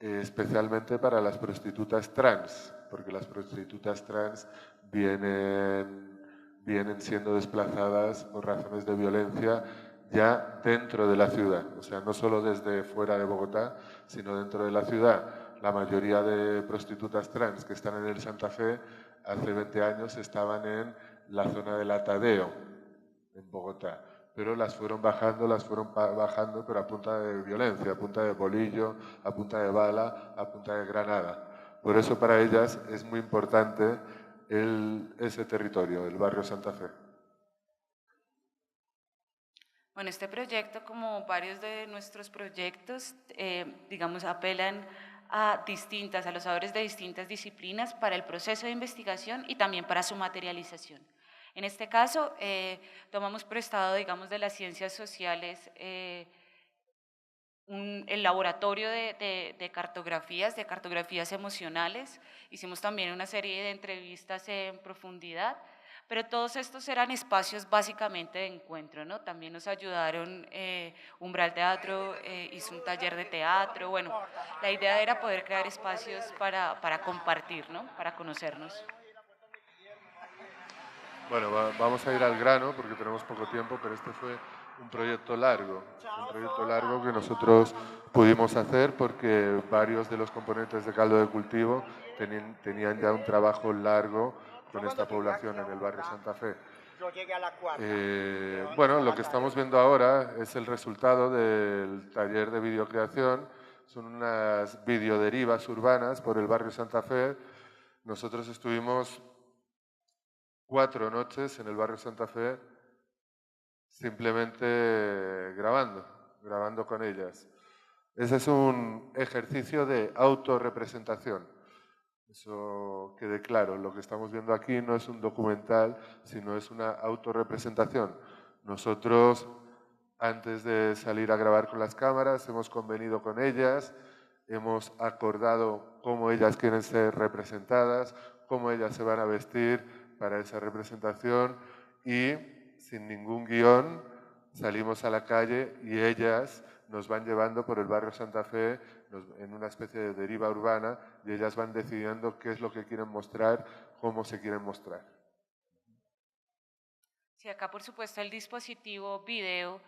especialmente para las prostitutas trans, porque las prostitutas trans vienen siendo desplazadas por razones de violencia ya dentro de la ciudad, o sea, no solo desde fuera de Bogotá, sino dentro de la ciudad. La mayoría de prostitutas trans que están en el Santa Fe hace 20 años estaban en la zona del Atadeo, en Bogotá, pero las fueron bajando, pero a punta de violencia, a punta de bolillo, a punta de bala, a punta de granada. Por eso para ellas es muy importante ese territorio, el barrio Santa Fe. Bueno, este proyecto, como varios de nuestros proyectos, digamos, apelan a los saberes de distintas disciplinas para el proceso de investigación y también para su materialización. En este caso, tomamos prestado, digamos, de las ciencias sociales el laboratorio de cartografías emocionales. Hicimos también una serie de entrevistas en profundidad, pero todos estos eran espacios básicamente de encuentro, ¿no? También nos ayudaron Umbral Teatro, hizo un taller de teatro. Bueno, la idea era poder crear espacios para compartir, ¿no? Para conocernos. Bueno, vamos a ir al grano porque tenemos poco tiempo, pero este fue un proyecto largo que nosotros pudimos hacer porque varios de los componentes de Caldo de Cultivo tenían ya un trabajo largo con esta población en el barrio Santa Fe. Bueno, lo que estamos viendo ahora es el resultado del taller de videocreación. Son unas videoderivas urbanas por el barrio Santa Fe. Nosotros estuvimos 4 noches en el barrio Santa Fe simplemente grabando con ellas. Ese es un ejercicio de autorrepresentación. Eso quede claro, lo que estamos viendo aquí no es un documental, sino es una autorrepresentación. Nosotros, antes de salir a grabar con las cámaras, hemos convenido con ellas, hemos acordado cómo ellas quieren ser representadas, cómo ellas se van a vestir para esa representación y sin ningún guión salimos a la calle y ellas nos van llevando por el barrio Santa Fe en una especie de deriva urbana y ellas van decidiendo qué es lo que quieren mostrar, cómo se quieren mostrar. Sí, acá por supuesto el dispositivo video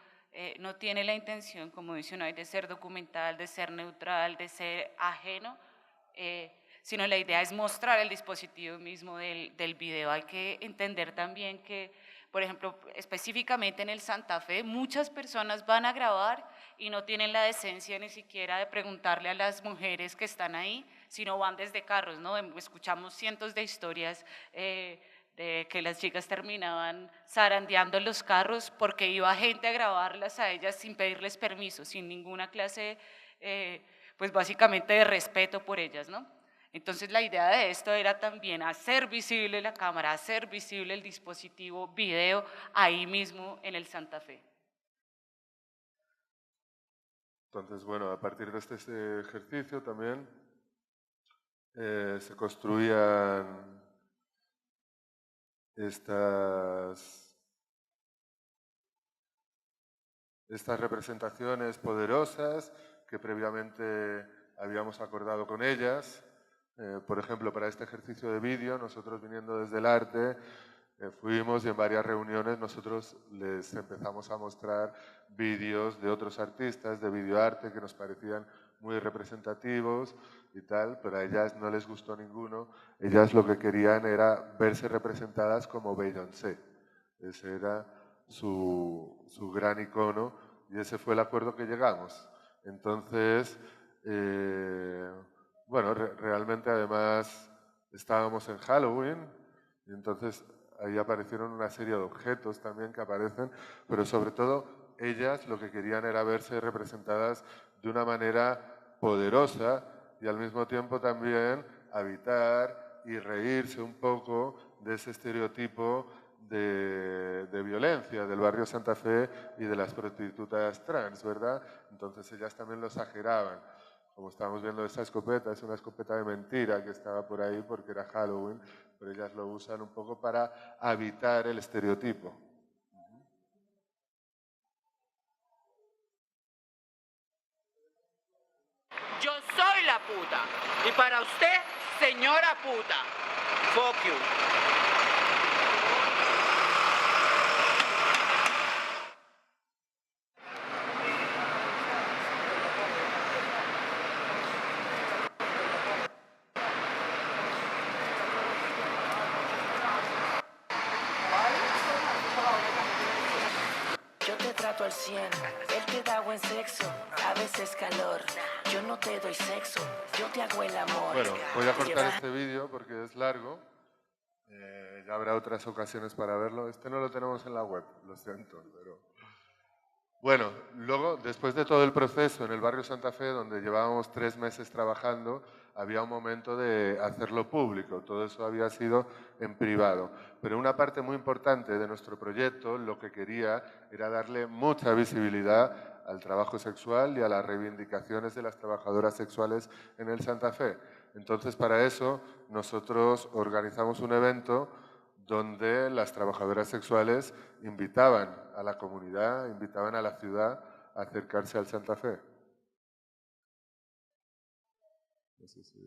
no tiene la intención, como dice Unai, de ser documental, de ser neutral, de ser ajeno, sino la idea es mostrar el dispositivo mismo del video. Hay que entender también que, por ejemplo, específicamente en el Santa Fe, muchas personas van a grabar y no tienen la decencia ni siquiera de preguntarle a las mujeres que están ahí, sino van desde carros, ¿no? Escuchamos cientos de historias de que las chicas terminaban zarandeando en los carros porque iba gente a grabarlas a ellas sin pedirles permiso, sin ninguna clase, pues básicamente de respeto por ellas, ¿no? Entonces la idea de esto era también hacer visible la cámara, hacer visible el dispositivo video ahí mismo en el Santa Fe. Entonces, bueno, a partir de este ejercicio también se construían estas representaciones poderosas que previamente habíamos acordado con ellas. Por ejemplo, para este ejercicio de vídeo, nosotros viniendo desde el arte, fuimos y en varias reuniones nosotros les empezamos a mostrar vídeos de otros artistas de videoarte que nos parecían muy representativos y tal, pero a ellas no les gustó ninguno. Ellas lo que querían era verse representadas como Beyoncé. Ese era su gran icono y ese fue el acuerdo que llegamos. Entonces, bueno, realmente además estábamos en Halloween y entonces ahí aparecieron una serie de objetos también que aparecen, pero sobre todo ellas lo que querían era verse representadas de una manera poderosa y al mismo tiempo también habitar y reírse un poco de ese estereotipo de violencia del barrio Santa Fe y de las prostitutas trans, ¿verdad? Entonces ellas también lo exageraban. Como estamos viendo esa escopeta, es una escopeta de mentira que estaba por ahí porque era Halloween, pero ellas lo usan un poco para habitar el estereotipo. Yo soy la puta. Y para usted, señora puta. Fuck you. Yo te trato al 100, él te da buen sexo, a veces calor, yo no te doy sexo, yo te hago el amor. Bueno, voy a cortar este vídeo porque es largo, ya habrá otras ocasiones para verlo. Este no lo tenemos en la web, lo siento, pero... Bueno, luego, después de todo el proceso en el barrio Santa Fe, donde llevábamos 3 meses trabajando, había un momento de hacerlo público, todo eso había sido en privado. Pero una parte muy importante de nuestro proyecto lo que quería era darle mucha visibilidad al trabajo sexual y a las reivindicaciones de las trabajadoras sexuales en el Santa Fe. Entonces, para eso, nosotros organizamos un evento donde las trabajadoras sexuales invitaban a la comunidad, invitaban a la ciudad a acercarse al Santa Fe. No sé si...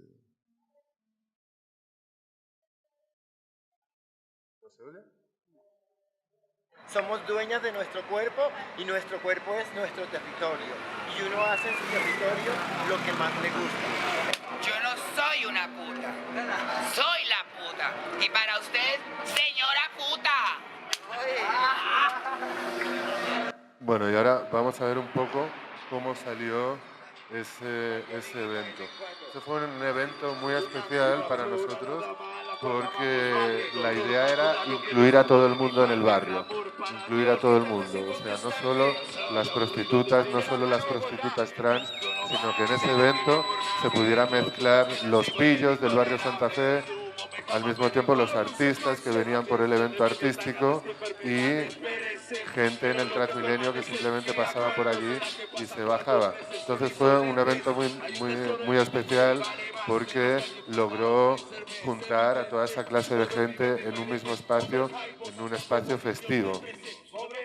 ¿No se oye? Somos dueñas de nuestro cuerpo y nuestro cuerpo es nuestro territorio. Y uno hace en su territorio lo que más le gusta. Yo no soy una puta, soy la puta. Y para usted, señora puta. Bueno, y ahora vamos a ver un poco cómo salió ese evento. Este fue un evento muy especial para nosotros porque la idea era incluir a todo el mundo en el barrio, incluir a todo el mundo, o sea, no solo las prostitutas, no solo las prostitutas trans, sino que en ese evento se pudiera mezclar los pillos del barrio Santa Fe, al mismo tiempo los artistas que venían por el evento artístico y gente en el Transmilenio que simplemente pasaba por allí y se bajaba. Entonces fue un evento muy especial porque logró juntar a toda esa clase de gente en un mismo espacio, en un espacio festivo.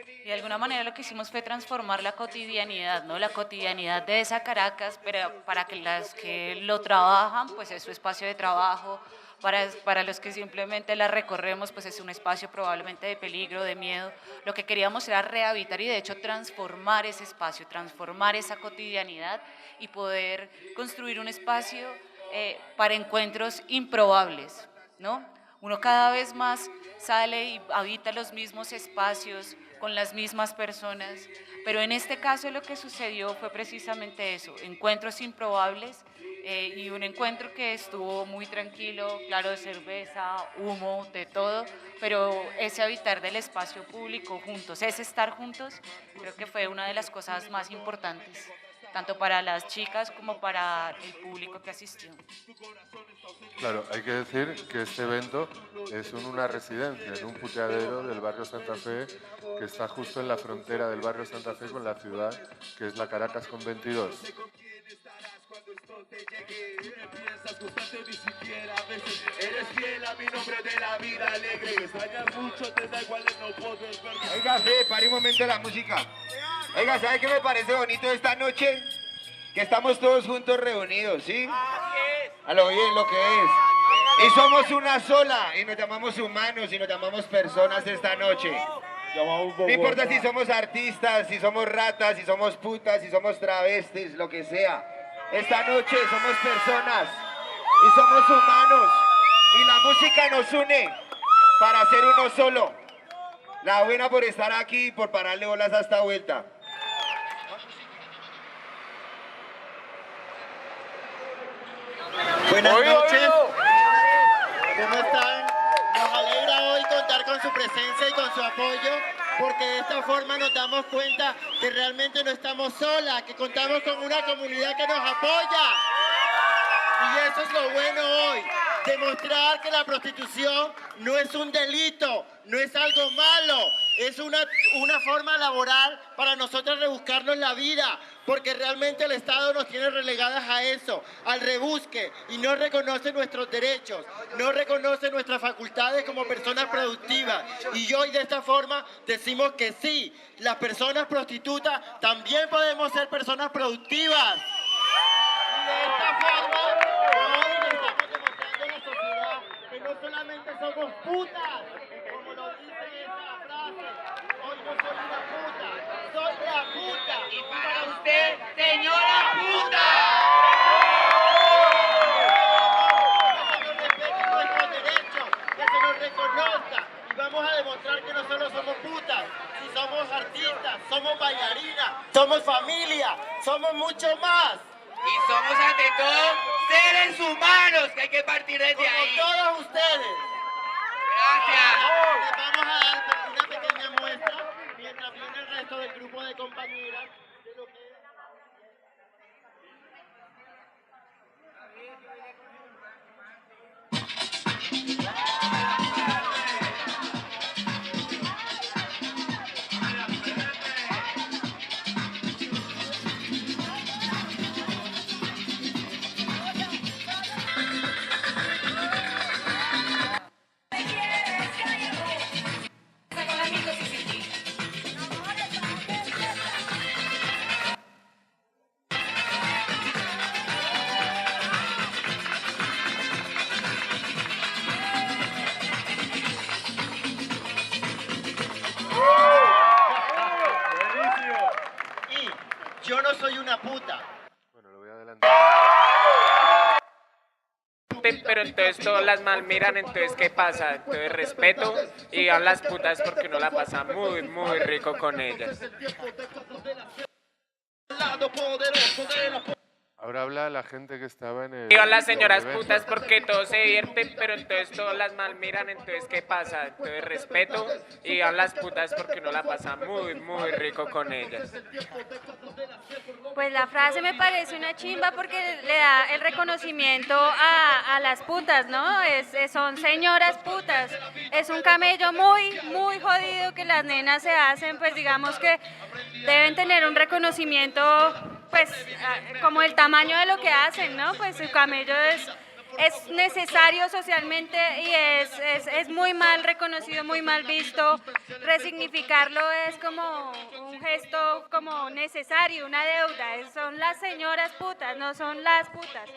Y de alguna manera lo que hicimos fue transformar la cotidianidad, ¿no? La cotidianidad de esa Caracas, pero para que las que lo trabajan, pues es su espacio de trabajo. Para los que simplemente la recorremos, pues es un espacio probablemente de peligro, de miedo. Lo que queríamos era rehabilitar y de hecho transformar ese espacio, transformar esa cotidianidad y poder construir un espacio para encuentros improbables, ¿no? Uno cada vez más sale y habita los mismos espacios con las mismas personas, pero en este caso lo que sucedió fue precisamente eso, encuentros improbables y un encuentro que estuvo muy tranquilo, claro, de cerveza, humo, de todo, pero ese habitar del espacio público juntos, ese estar juntos, creo que fue una de las cosas más importantes, tanto para las chicas como para el público que asistió. Claro, hay que decir que este evento es en una residencia, en un puteadero del barrio Santa Fe, que está justo en la frontera del barrio Santa Fe con la ciudad, que es la Caracas con 22. Oiga, pare un momento la música. Oiga, ¿sabe qué me parece bonito esta noche? Que estamos todos juntos reunidos, ¿sí? A lo bien, lo que es. Y somos una sola, y nos llamamos humanos, y nos llamamos personas esta noche. No importa si somos artistas, si somos ratas, si somos putas, si somos travestis, lo que sea. Esta noche somos personas, y somos humanos, y la música nos une para ser uno solo. La buena por estar aquí y por pararle bolas a esta vuelta. Buenas noches, ¿cómo están? Nos alegra hoy contar con su presencia y con su apoyo, porque de esta forma nos damos cuenta que realmente no estamos solas, que contamos con una comunidad que nos apoya. Y eso es lo bueno hoy, demostrar que la prostitución no es un delito, no es algo malo, es una forma laboral para nosotros rebuscarnos la vida, porque realmente el Estado nos tiene relegadas a eso, al rebusque, y no reconoce nuestros derechos, no reconoce nuestras facultades como personas productivas. Y hoy de esta forma decimos que sí, las personas prostitutas también podemos ser personas productivas. Y de esta forma, hoy le estamos demostrando a la sociedad que no solamente somos putas, como lo dice esta frase, hoy no soy una puta, soy la puta. Y para usted, señora puta. Que se nos respeten nuestros derechos, que se nos reconozca. Y vamos a demostrar que no solo somos putas, si somos artistas, somos bailarinas, somos familia, somos mucho más. Y somos ante todo seres humanos, que hay que partir desde como ahí. Todos ustedes. Gracias. Les vamos a dar una pequeña muestra mientras viene el resto del grupo de compañeras de lo que es. divierte, pero entonces todas las mal miran, entonces ¿qué pasa? Entonces respeto y van las putas porque uno la pasa muy, muy rico con ellas. Ahora habla la gente que estaba en el... Iban las señoras evento. putas porque todos se divierten, pero entonces todas las mal miran, entonces ¿qué pasa? Entonces respeto y van las putas porque uno la pasa muy, muy rico con ellas. Pues la frase me parece una chimba porque le da el reconocimiento a las putas, ¿no? Son señoras putas. Es un camello muy, muy jodido que las nenas se hacen, pues digamos que deben tener un reconocimiento, pues como el tamaño de lo que hacen, ¿no? Pues su camello es necesario socialmente y es muy mal reconocido, muy mal visto. Resignificarlo es como un gesto como necesario, una deuda. Son las señoras putas, no son las putas.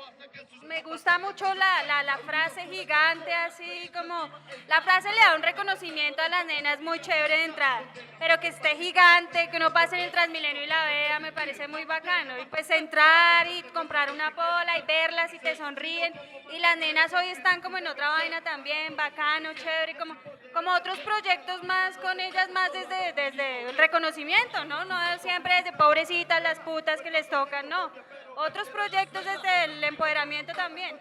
Me gusta mucho la frase gigante, así como... La frase le da un reconocimiento a las nenas muy chévere de entrada, pero que esté gigante, que uno pase en el Transmilenio y la vea, me parece muy bacano. Y pues entrar y comprar una pola y verlas y te sonríen. Y las nenas hoy están como en otra vaina también, bacano, chévere, como otros proyectos más con ellas, más desde el reconocimiento, ¿no? No siempre desde pobrecitas, las putas que les tocan, no. Otros proyectos desde el empoderamiento también.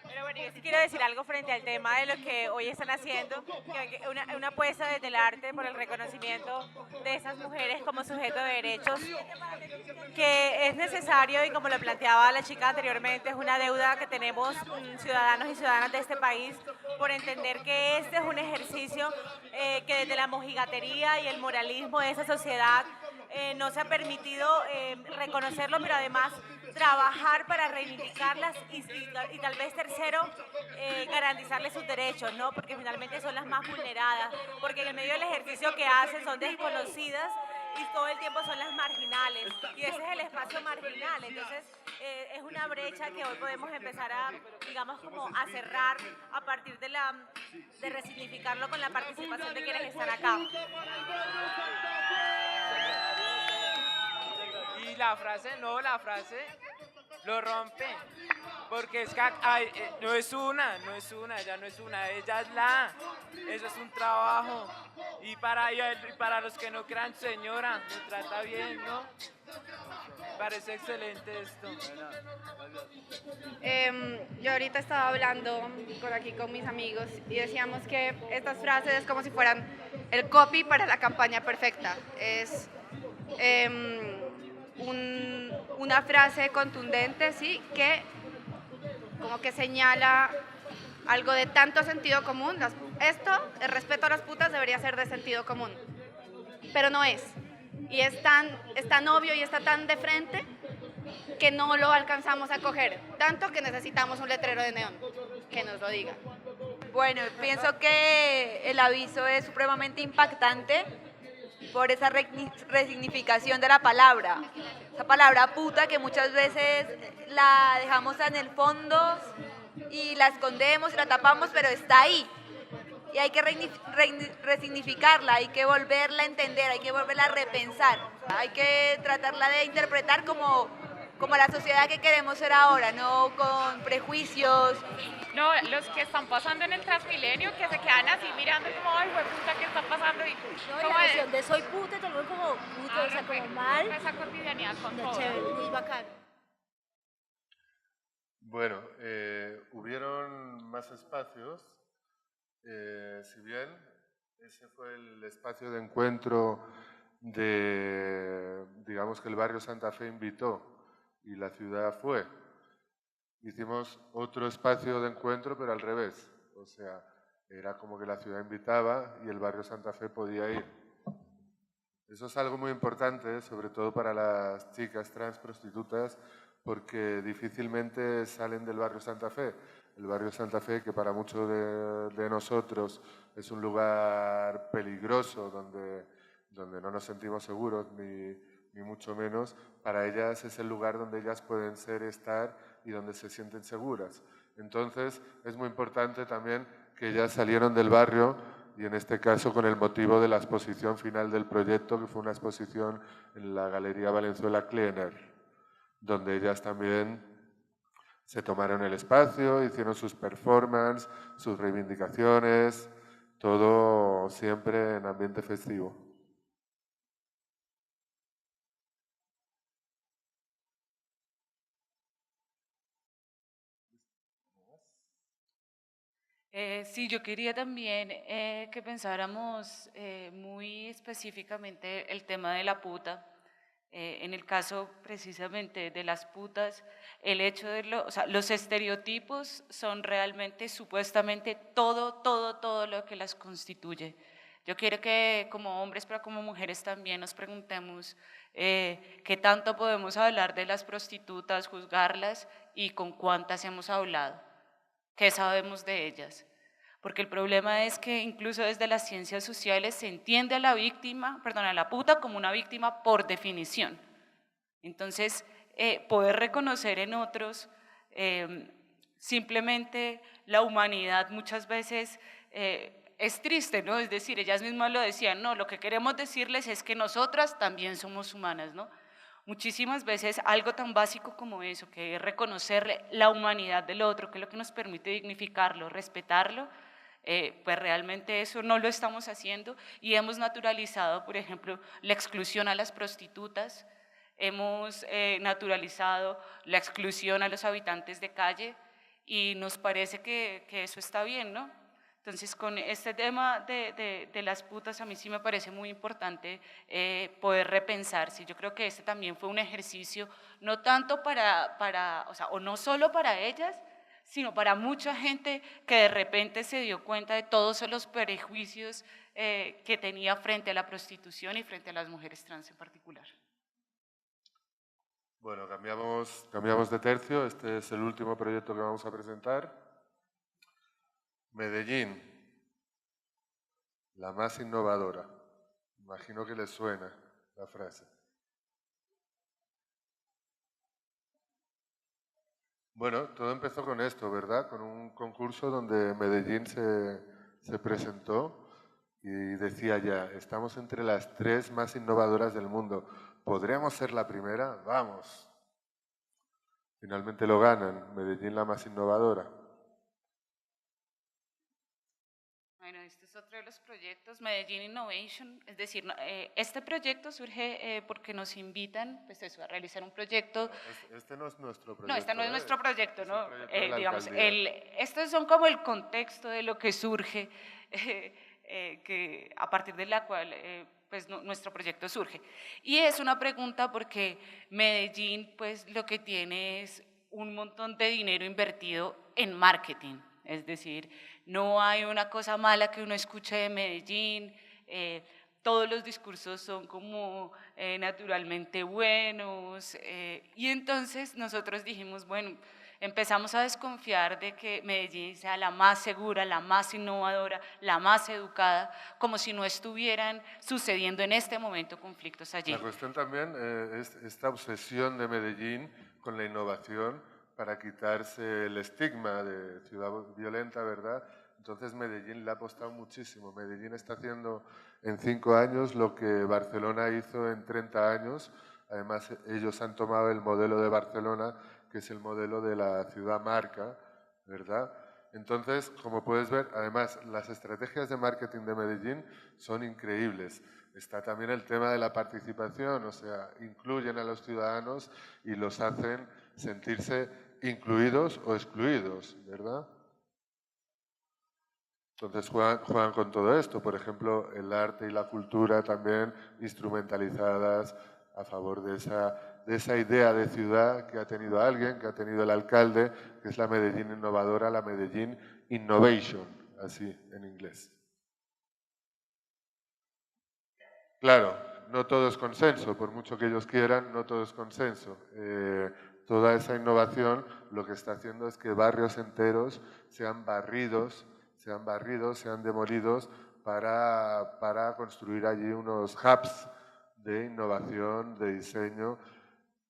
Pero bueno, yo sí quiero decir algo frente al tema de lo que hoy están haciendo, que una apuesta desde el arte por el reconocimiento de esas mujeres como sujeto de derechos, que es necesario y como lo planteaba la chica anteriormente, es una deuda que tenemos ciudadanos y ciudadanas de este país por entender que este es un ejercicio que desde la mojigatería y el moralismo de esa sociedad no se ha permitido reconocerlo, pero además trabajar para reivindicarlas y tal vez tercero, garantizarles sus derechos, ¿no? Porque finalmente son las más vulneradas, porque en el medio del ejercicio que hacen son desconocidas y todo el tiempo son las marginales, y ese es el espacio marginal. Entonces es una brecha que hoy podemos empezar a, digamos, como a cerrar a partir de resignificarlo con la participación de quienes están acá. Y la frase lo rompe, porque es que no es una, ella no es una, ella es eso es un trabajo, y para los que no crean, señora, me trata bien, ¿no? Me parece excelente esto. Yo ahorita estaba hablando aquí con mis amigos y decíamos que estas frases es como si fueran el copy para la campaña perfecta. Es una frase contundente, sí, que como que señala algo de tanto sentido común. El respeto a las putas debería ser de sentido común, pero no es. Y es tan obvio y está tan de frente que no lo alcanzamos a coger, tanto que necesitamos un letrero de neón que nos lo diga. Bueno, pienso que el aviso es supremamente impactante por esa resignificación de la palabra, esa palabra puta que muchas veces la dejamos en el fondo y la escondemos y la tapamos, pero está ahí. Y hay que resignificarla, hay que volverla a entender, hay que volverla a repensar, hay que tratarla de interpretar como la sociedad que queremos ser ahora, no con prejuicios. No, los que están pasando en el Transmilenio, que se quedan así mirando como, ay, güey, puta, ¿qué está pasando? Y no, la noción de soy puta, todo el mundo como puta, o sea, como mal. Esa cotidianidad con todo. Chévere, muy bacán. Bueno, hubieron más espacios, si bien ese fue el espacio de encuentro digamos que el barrio Santa Fe invitó y la ciudad fue. Hicimos otro espacio de encuentro, pero al revés. O sea, era como que la ciudad invitaba y el barrio Santa Fe podía ir. Eso es algo muy importante, sobre todo para las chicas trans prostitutas, porque difícilmente salen del barrio Santa Fe. El barrio Santa Fe, que para muchos de nosotros es un lugar peligroso, donde no nos sentimos seguros, ni mucho menos, para ellas es el lugar donde ellas pueden ser, estar y donde se sienten seguras. Entonces, es muy importante también que ellas salieron del barrio, y en este caso con el motivo de la exposición final del proyecto, que fue una exposición en la Galería Valenzuela Kleiner, donde ellas también se tomaron el espacio, hicieron sus performances, sus reivindicaciones, todo siempre en ambiente festivo. Sí, yo quería también que pensáramos muy específicamente el tema de la puta. En el caso precisamente de las putas, el hecho de o sea, los estereotipos son realmente, supuestamente, todo lo que las constituye. Yo quiero que como hombres, pero como mujeres también nos preguntemos qué tanto podemos hablar de las prostitutas, juzgarlas y con cuántas hemos hablado. ¿Qué sabemos de ellas? Porque el problema es que incluso desde las ciencias sociales se entiende a la víctima, perdón, a la puta como una víctima por definición. Entonces, poder reconocer en otros simplemente la humanidad muchas veces es triste, ¿no? Es decir, ellas mismas lo decían, no, lo que queremos decirles es que nosotras también somos humanas, ¿no? Muchísimas veces algo tan básico como eso, que es reconocer la humanidad del otro, que es lo que nos permite dignificarlo, respetarlo, pues realmente eso no lo estamos haciendo y hemos naturalizado, por ejemplo, la exclusión a las prostitutas, hemos naturalizado la exclusión a los habitantes de calle y nos parece que eso está bien, ¿no? Entonces, con este tema de las putas, a mí sí me parece muy importante poder repensar. Sí, yo creo que este también fue un ejercicio, no tanto o sea, o no solo para ellas, sino para mucha gente que de repente se dio cuenta de todos los prejuicios que tenía frente a la prostitución y frente a las mujeres trans en particular. Bueno, cambiamos de tercio. Este es el último proyecto que vamos a presentar. Medellín, la más innovadora. Imagino que les suena la frase. Bueno, todo empezó con esto, ¿verdad? Con un concurso donde Medellín se presentó y decía ya, estamos entre las 3 más innovadoras del mundo. ¿Podríamos ser la primera? ¡Vamos! Finalmente lo ganan, Medellín la más innovadora. Bueno, este es otro de los proyectos, Medellín Innovation, es decir, este proyecto surge porque nos invitan pues eso, a realizar un proyecto. Este no es nuestro proyecto. No, este no es nuestro proyecto, ¿no? Digamos, alcaldía. estos son como el contexto de lo que surge, que a partir de la cual pues, nuestro proyecto surge. Y es una pregunta porque Medellín pues lo que tiene es un montón de dinero invertido en marketing. Es decir, no hay una cosa mala que uno escuche de Medellín, todos los discursos son como naturalmente buenos, y entonces nosotros dijimos, bueno, empezamos a desconfiar de que Medellín sea la más segura, la más innovadora, la más educada, como si no estuvieran sucediendo en este momento conflictos allí. La cuestión también es esta obsesión de Medellín con la innovación, para quitarse el estigma de ciudad violenta, ¿verdad? Entonces Medellín le ha apostado muchísimo. Medellín está haciendo en 5 años lo que Barcelona hizo en 30 años. Además, ellos han tomado el modelo de Barcelona, que es el modelo de la ciudad marca, ¿verdad? Entonces, como puedes ver, además, las estrategias de marketing de Medellín son increíbles. Está también el tema de la participación, o sea, incluyen a los ciudadanos y los hacen sentirse incluidos o excluidos, ¿verdad? Entonces juegan con todo esto, por ejemplo, el arte y la cultura también instrumentalizadas a favor de esa idea de ciudad que ha tenido alguien, que ha tenido el alcalde, que es la Medellín innovadora, la Medellín Innovation, así en inglés. Claro, no todo es consenso, por mucho que ellos quieran, no todo es consenso. Toda esa innovación lo que está haciendo es que barrios enteros sean barridos, sean demolidos para construir allí unos hubs de innovación, de diseño.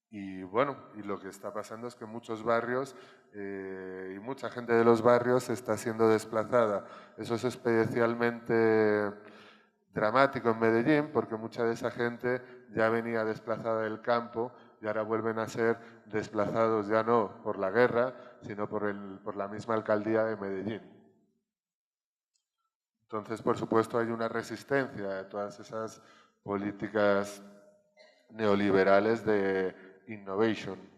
Y bueno, y lo que está pasando es que muchos barrios y mucha gente de los barrios está siendo desplazada. Eso es especialmente dramático en Medellín porque mucha de esa gente ya venía desplazada del campo y ahora vuelven a ser desplazados ya no por la guerra, sino por la misma alcaldía de Medellín. Entonces, por supuesto, hay una resistencia a todas esas políticas neoliberales de innovation.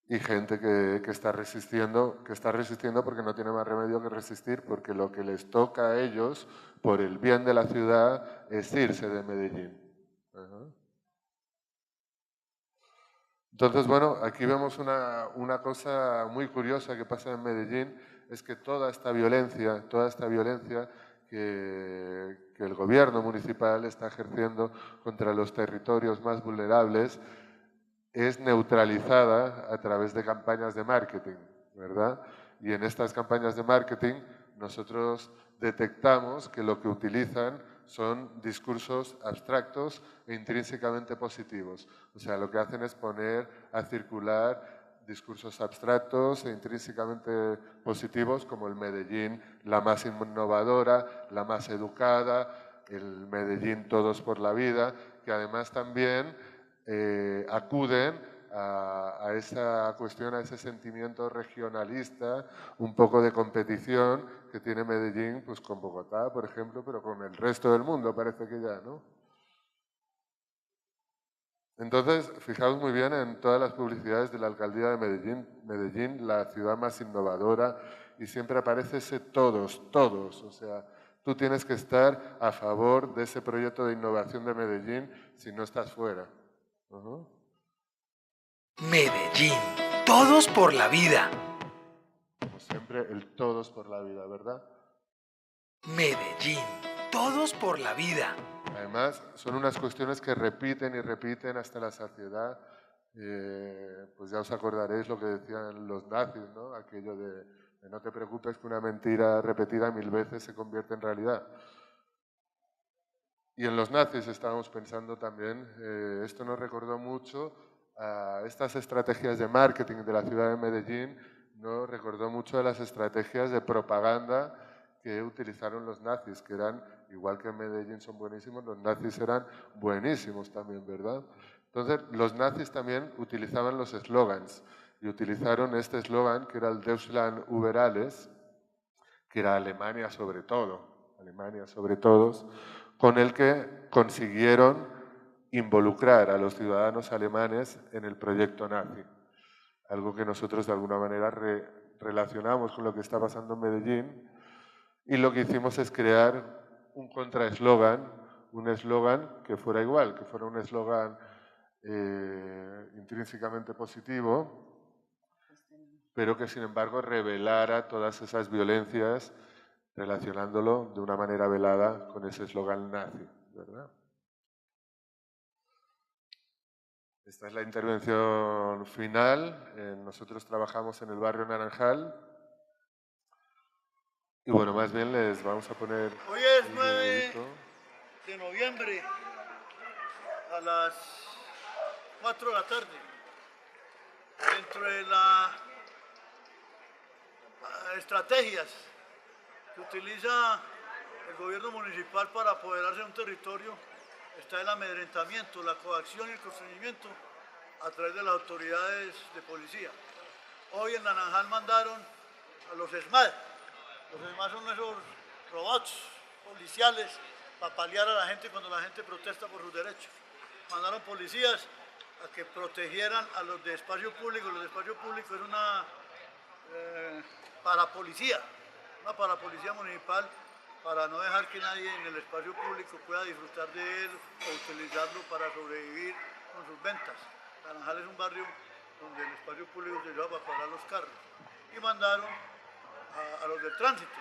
Y gente que está resistiendo porque no tiene más remedio que resistir, porque lo que les toca a ellos, por el bien de la ciudad, es irse de Medellín. Entonces, bueno, aquí vemos una cosa muy curiosa que pasa en Medellín, es que toda esta violencia que el gobierno municipal está ejerciendo contra los territorios más vulnerables es neutralizada a través de campañas de marketing, ¿verdad? Y en estas campañas de marketing nosotros detectamos que lo que utilizan son discursos abstractos e intrínsecamente positivos. O sea, lo que hacen es poner a circular discursos abstractos e intrínsecamente positivos, como el Medellín la más innovadora, la más educada, el Medellín todos por la vida, que además también acuden a esa cuestión, a ese sentimiento regionalista, un poco de competición que tiene Medellín pues con Bogotá, por ejemplo, pero con el resto del mundo parece que ya, ¿no? Entonces, fijaos muy bien en todas las publicidades de la alcaldía de Medellín, la ciudad más innovadora, y siempre aparece ese todos, o sea, tú tienes que estar a favor de ese proyecto de innovación de Medellín si no estás fuera. Medellín, todos por la vida. Como siempre, el todos por la vida, ¿verdad? Medellín, todos por la vida. Además, son unas cuestiones que repiten y repiten hasta la saciedad. Pues ya os acordaréis lo que decían los nazis, ¿no? Aquello de no te preocupes que una mentira repetida 1000 veces se convierte en realidad. Y en los nazis estábamos pensando también, esto nos recordó mucho a estas estrategias de marketing de la ciudad de Medellín, nos recordó mucho a las estrategias de propaganda que utilizaron los nazis, que eran, igual que en Medellín son buenísimos, los nazis eran buenísimos también, ¿verdad? Entonces, los nazis también utilizaban los eslogans, y utilizaron este eslogan que era el Deutschland über alles, que era Alemania sobre todo, con el que consiguieron involucrar a los ciudadanos alemanes en el proyecto nazi. Algo que nosotros de alguna manera relacionamos con lo que está pasando en Medellín, y lo que hicimos es crear un contraeslogan, un eslogan que fuera igual, que fuera un eslogan intrínsecamente positivo, pero que sin embargo revelara todas esas violencias relacionándolo de una manera velada con ese eslogan nazi, ¿verdad? Esta es la intervención final. Nosotros trabajamos en el barrio Naranjal. Y bueno, más bien les vamos a poner... Hoy es 9 de noviembre a las 4 de la tarde. Dentro de las estrategias que utiliza el gobierno municipal para apoderarse de un territorio está el amedrentamiento, la coacción y el constreñimiento a través de las autoridades de policía. Hoy en Naranjal mandaron a los ESMAD. Los ESMAD son esos robots policiales para paliar a la gente cuando la gente protesta por sus derechos. Mandaron policías a que protegieran a los de espacio público. Los de espacio público es una parapolicía municipal para no dejar que nadie en el espacio público pueda disfrutar de él o utilizarlo para sobrevivir con sus ventas. Naranjal es un barrio donde el espacio público se lleva para parar los carros. Y mandaron a los del tránsito.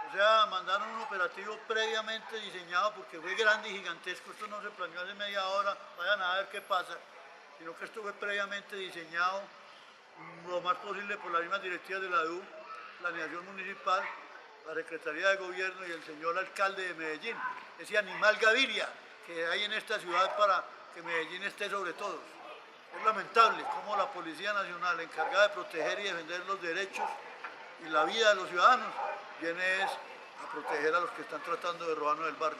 O sea, mandaron un operativo previamente diseñado porque fue grande y gigantesco. Esto no se planeó hace media hora, vayan a ver qué pasa, sino que esto fue previamente diseñado lo más posible por las mismas directivas de la DU, Planeación Municipal, la Secretaría de Gobierno y el señor alcalde de Medellín. Ese animal Gaviria que hay en esta ciudad para que Medellín esté sobre todos. Es lamentable cómo la Policía Nacional, encargada de proteger y defender los derechos y la vida de los ciudadanos, viene a proteger a los que están tratando de robarnos el barrio.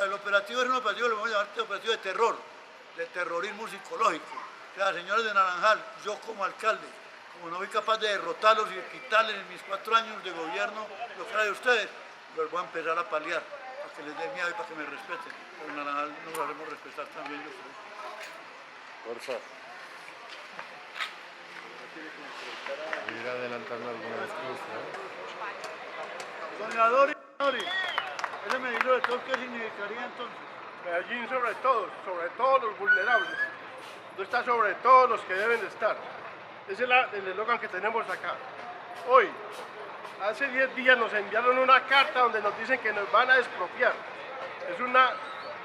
El operativo es un operativo, lo vamos a llamar operativo de terror, de terrorismo psicológico. O sea, señores de Naranjal, yo como alcalde, como no fui capaz de derrotarlos y de quitarles en mis 4 años de gobierno lo que era de ustedes, los voy a empezar a paliar para que les dé miedo y para que me respeten. Pero en Naranjal nos haremos respetar también, yo creo. Por favor. Ir adelantando algunas cosas. Soñadores, señores, ese medidor de todo, ¿qué significaría entonces? Medellín sobre todos los vulnerables. No está sobre todos los que deben de estar. Ese es el eslogan que tenemos acá. Hoy, hace 10 días nos enviaron una carta donde nos dicen que nos van a expropiar. Es una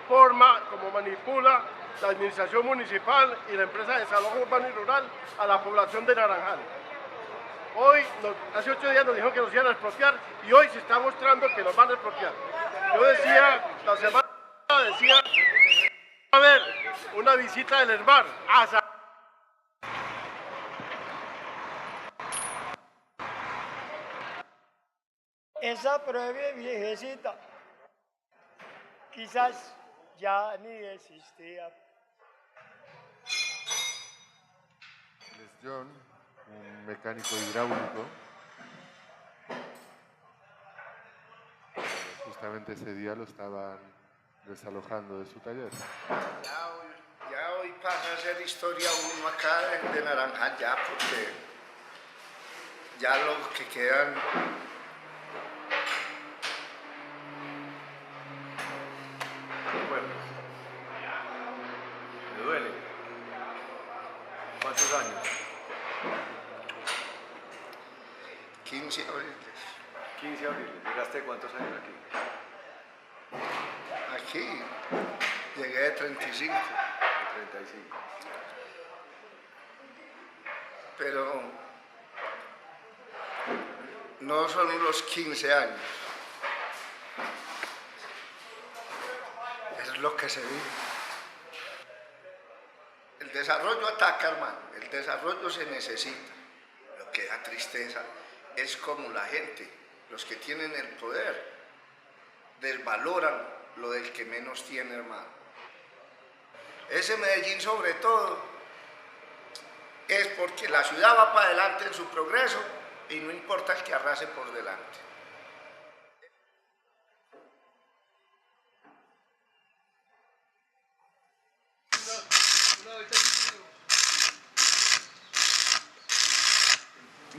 forma como manipula la administración municipal y la empresa de desalojo urbano y rural a la población de Naranjal. Hoy, hace 8 días nos dijeron que nos iban a expropiar y hoy se está mostrando que nos van a expropiar. Yo decía, la semana pasada decía, a ver, una visita del ESMAD a esa prueba viejecita quizás ya ni existía. Es John, un mecánico hidráulico. Justamente ese día lo estaban desalojando de su taller. Ya hoy pasa a ser historia uno acá de Naranjal ya, porque ya los que quedan Bueno, me duele. ¿Cuántos años? 15 abriles. 15 abriles. ¿Llegaste cuántos años aquí? Aquí llegué de 35. De 35. Pero no son los 15 años. Es lo que se vive. El desarrollo ataca, hermano. El desarrollo se necesita. Lo que da tristeza es como la gente, los que tienen el poder, desvaloran lo del que menos tiene, hermano. Ese Medellín, sobre todo, es porque la ciudad va para adelante en su progreso y no importa el que arrase por delante.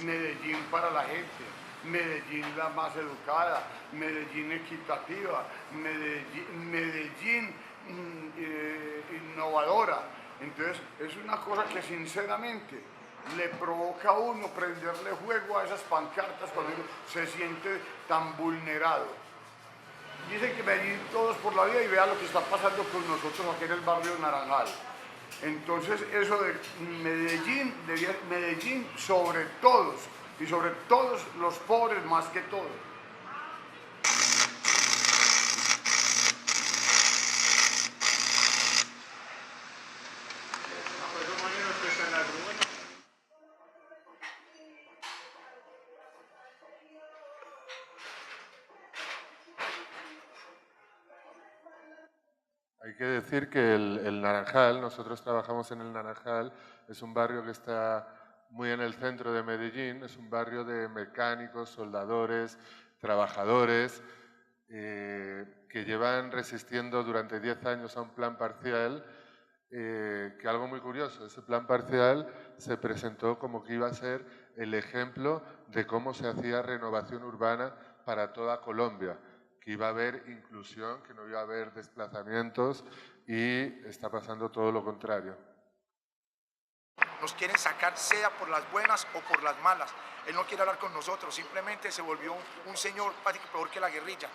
Medellín para la gente, Medellín la más educada, Medellín equitativa, Medellín innovadora. Entonces es una cosa que sinceramente le provoca a uno prenderle fuego a esas pancartas cuando uno se siente tan vulnerado. Dicen que Medellín todos por la vida y vea lo que está pasando con nosotros aquí en el barrio de Naranjal. Entonces eso de Medellín sobre todos y sobre todos los pobres más que todo. Hay que decir que el Naranjal, nosotros trabajamos en el Naranjal, es un barrio que está muy en el centro de Medellín, es un barrio de mecánicos, soldadores, trabajadores, que llevan resistiendo durante 10 años a un plan parcial, que algo muy curioso, ese plan parcial se presentó como que iba a ser el ejemplo de cómo se hacía renovación urbana para toda Colombia, que iba a haber inclusión, que no iba a haber desplazamientos y está pasando todo lo contrario. Nos quieren sacar, sea por las buenas o por las malas. Él no quiere hablar con nosotros, simplemente se volvió un señor prácticamente peor que la guerrilla.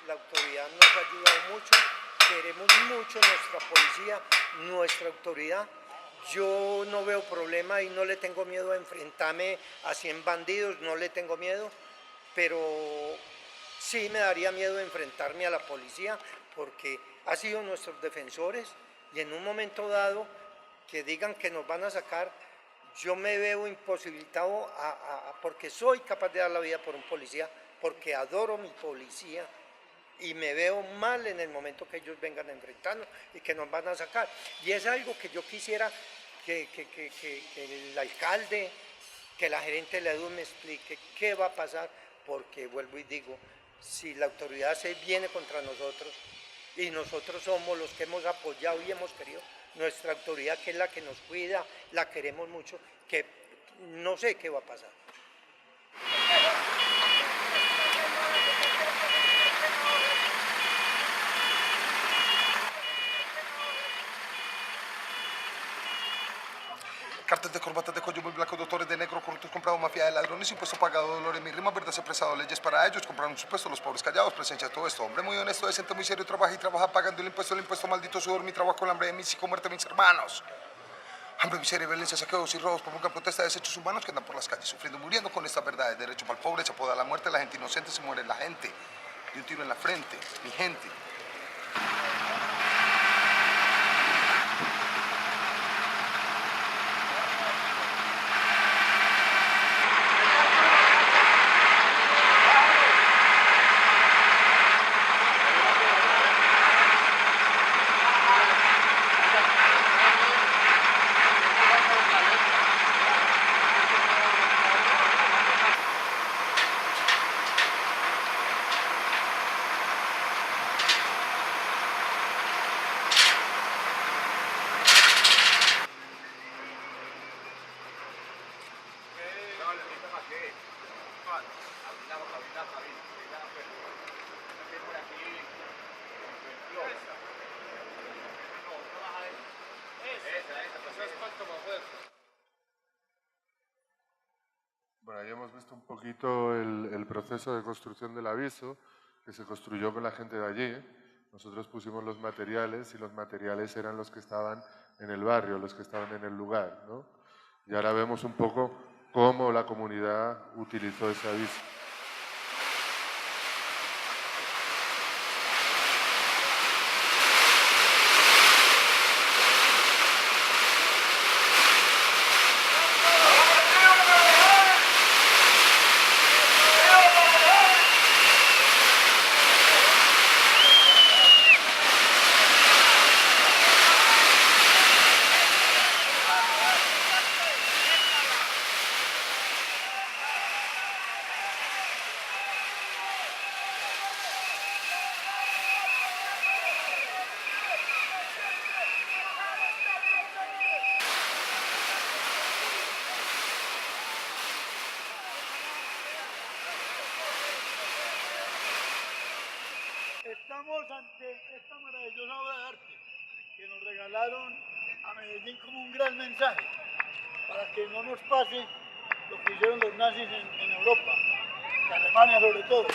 La autoridad nos ha ayudado mucho, queremos mucho nuestra policía, nuestra autoridad. Yo no veo problema y no le tengo miedo a enfrentarme a 100 bandidos, no le tengo miedo, pero sí me daría miedo enfrentarme a la policía porque ha sido nuestros defensores y en un momento dado que digan que nos van a sacar, yo me veo imposibilitado porque soy capaz de dar la vida por un policía, porque adoro mi policía y me veo mal en el momento que ellos vengan a enfrentarnos y que nos van a sacar. Y es algo que yo quisiera que el alcalde, que la gerente de la EDU me explique qué va a pasar, porque vuelvo y digo, si la autoridad se viene contra nosotros y nosotros somos los que hemos apoyado y hemos querido, nuestra autoridad, que es la que nos cuida, la queremos mucho, que no sé qué va a pasar. Cartas de corbatas de cuello muy blanco, doctores de negro, corruptos comprados, mafia de ladrones, impuesto pagado, dolores, mis rimas verdes expresado, leyes para ellos, compraron su puesto, los pobres callados, presencia de todo esto. Hombre muy honesto, decente, muy serio, trabaja y trabaja pagando el impuesto maldito sudor, mi trabajo, el hambre de mis hijos, muerte de mis hermanos. Hambre, miseria, violencia, saqueos y robos, provocan protesta de desechos humanos que andan por las calles, sufriendo, muriendo con estas verdades. Derecho para el pobre, se apoda la muerte, la gente inocente, se muere la gente. De un tiro en la frente, mi gente. Bueno, ahí hemos visto un poquito el proceso de construcción del aviso, que se construyó con la gente de allí. Nosotros pusimos los materiales y los materiales eran los que estaban en el barrio, los que estaban en el lugar, ¿no? Y ahora vemos un poco cómo la comunidad utilizó ese aviso. Estamos ante esta maravillosa obra de arte que nos regalaron a Medellín como un gran mensaje para que no nos pase lo que hicieron los nazis en Europa, en Alemania sobre todo,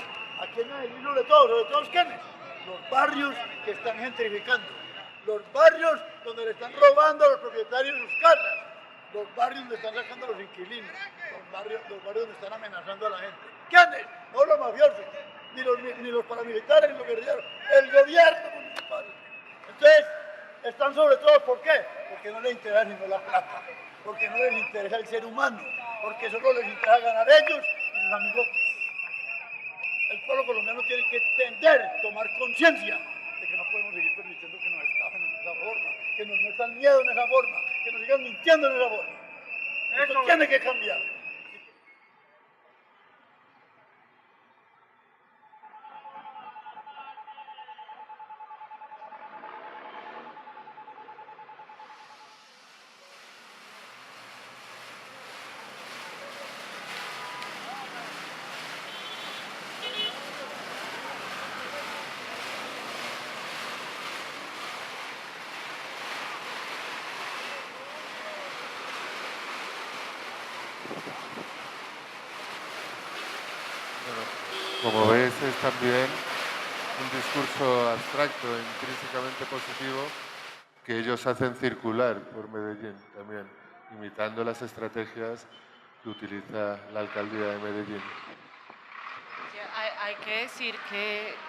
aquí en Medellín sobre todo ¿quiénes? Los barrios que están gentrificando, los barrios donde le están robando a los propietarios sus casas, los barrios donde están sacando a los inquilinos, los barrios donde están amenazando a la gente. ¿Quiénes? No los mafiosos, ni los paramilitares, ni los guerrilleros, el gobierno municipal. Entonces, están sobre todo, ¿por qué? Porque no les interesa sino la plata, porque no les interesa el ser humano, porque solo les interesa ganar ellos y sus amigos. El pueblo colombiano tiene que entender, tomar conciencia de que no podemos seguir permitiendo que nos estafen en esa forma, que nos metan miedo en esa forma, que nos sigan mintiendo en esa forma. Eso tiene que cambiar. Como ves, es también un discurso abstracto e intrínsecamente positivo que ellos hacen circular por Medellín también, imitando las estrategias que utiliza la alcaldía de Medellín. Hay que decir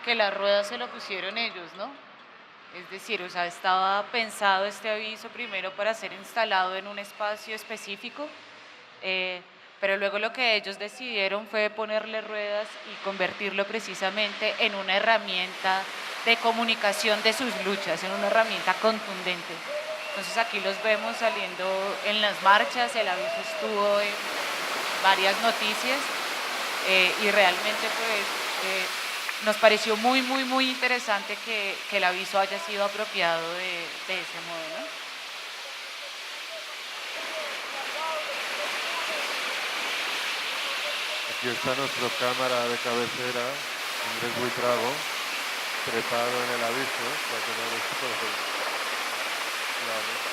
que la rueda se lo pusieron ellos, ¿no? Es decir, o sea, estaba pensado este aviso primero para ser instalado en un espacio específico, pero luego lo que ellos decidieron fue ponerle ruedas y convertirlo precisamente en una herramienta de comunicación de sus luchas, en una herramienta contundente. Entonces aquí los vemos saliendo en las marchas, el aviso estuvo en varias noticias y realmente pues nos pareció muy interesante que el aviso haya sido apropiado de ese modo, ¿no? Aquí está nuestro cámara de cabecera, Andrés Buitrago, trepado en el aviso para tener esto claro.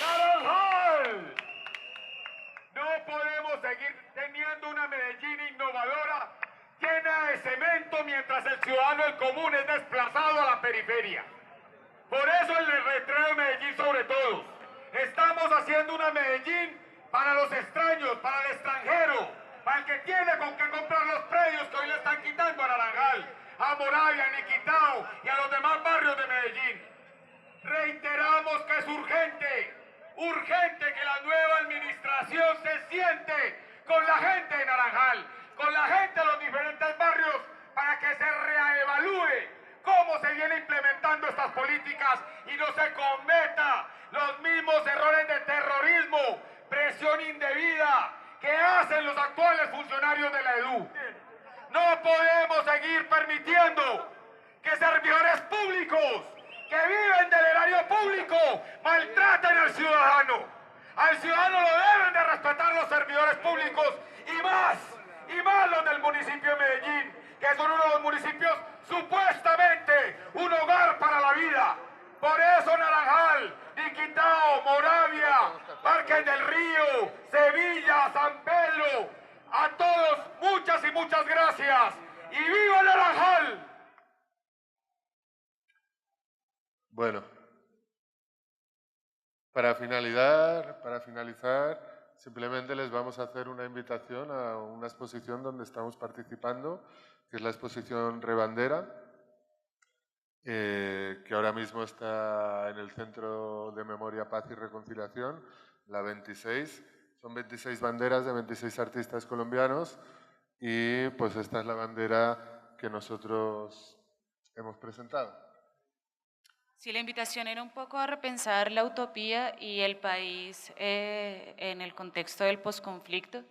¡Naranjal! No podemos seguir teniendo una Medellín innovadora llena de cemento mientras el ciudadano del común es desplazado a la periferia. Por eso el retreo de Medellín sobre todos. Estamos haciendo una Medellín para los extraños, para el extranjero, para el que tiene con qué comprar los predios que hoy le están quitando a Naranjal, a Moravia, a Niquitao y a los demás barrios de Medellín. Reiteramos que es urgente que la nueva administración se siente con la gente de Naranjal, con la gente de los diferentes barrios, para que se reevalúe cómo se viene implementando estas políticas y no se cometa los mismos errores de terrorismo, presión indebida que hacen los actuales funcionarios de la EDU. No podemos seguir permitiendo que servidores públicos que viven del erario público maltraten al ciudadano. Al ciudadano lo deben de respetar los servidores públicos y más los del municipio de Medellín, que son uno de los municipios supuestamente un hogar para la vida. Por eso Naranjal, Niquitao, Moravia, Parques del Río, Sevilla, San Pedro, a todos muchas y muchas gracias. ¡Y viva Naranjal! Bueno, para finalizar, simplemente les vamos a hacer una invitación a una exposición donde estamos participando, que es la exposición Rebandera, que ahora mismo está en el Centro de Memoria, Paz y Reconciliación, la 26. Son 26 banderas de 26 artistas colombianos y pues esta es la bandera que nosotros hemos presentado. Sí, la invitación era un poco a repensar la utopía y el país en el contexto del posconflicto.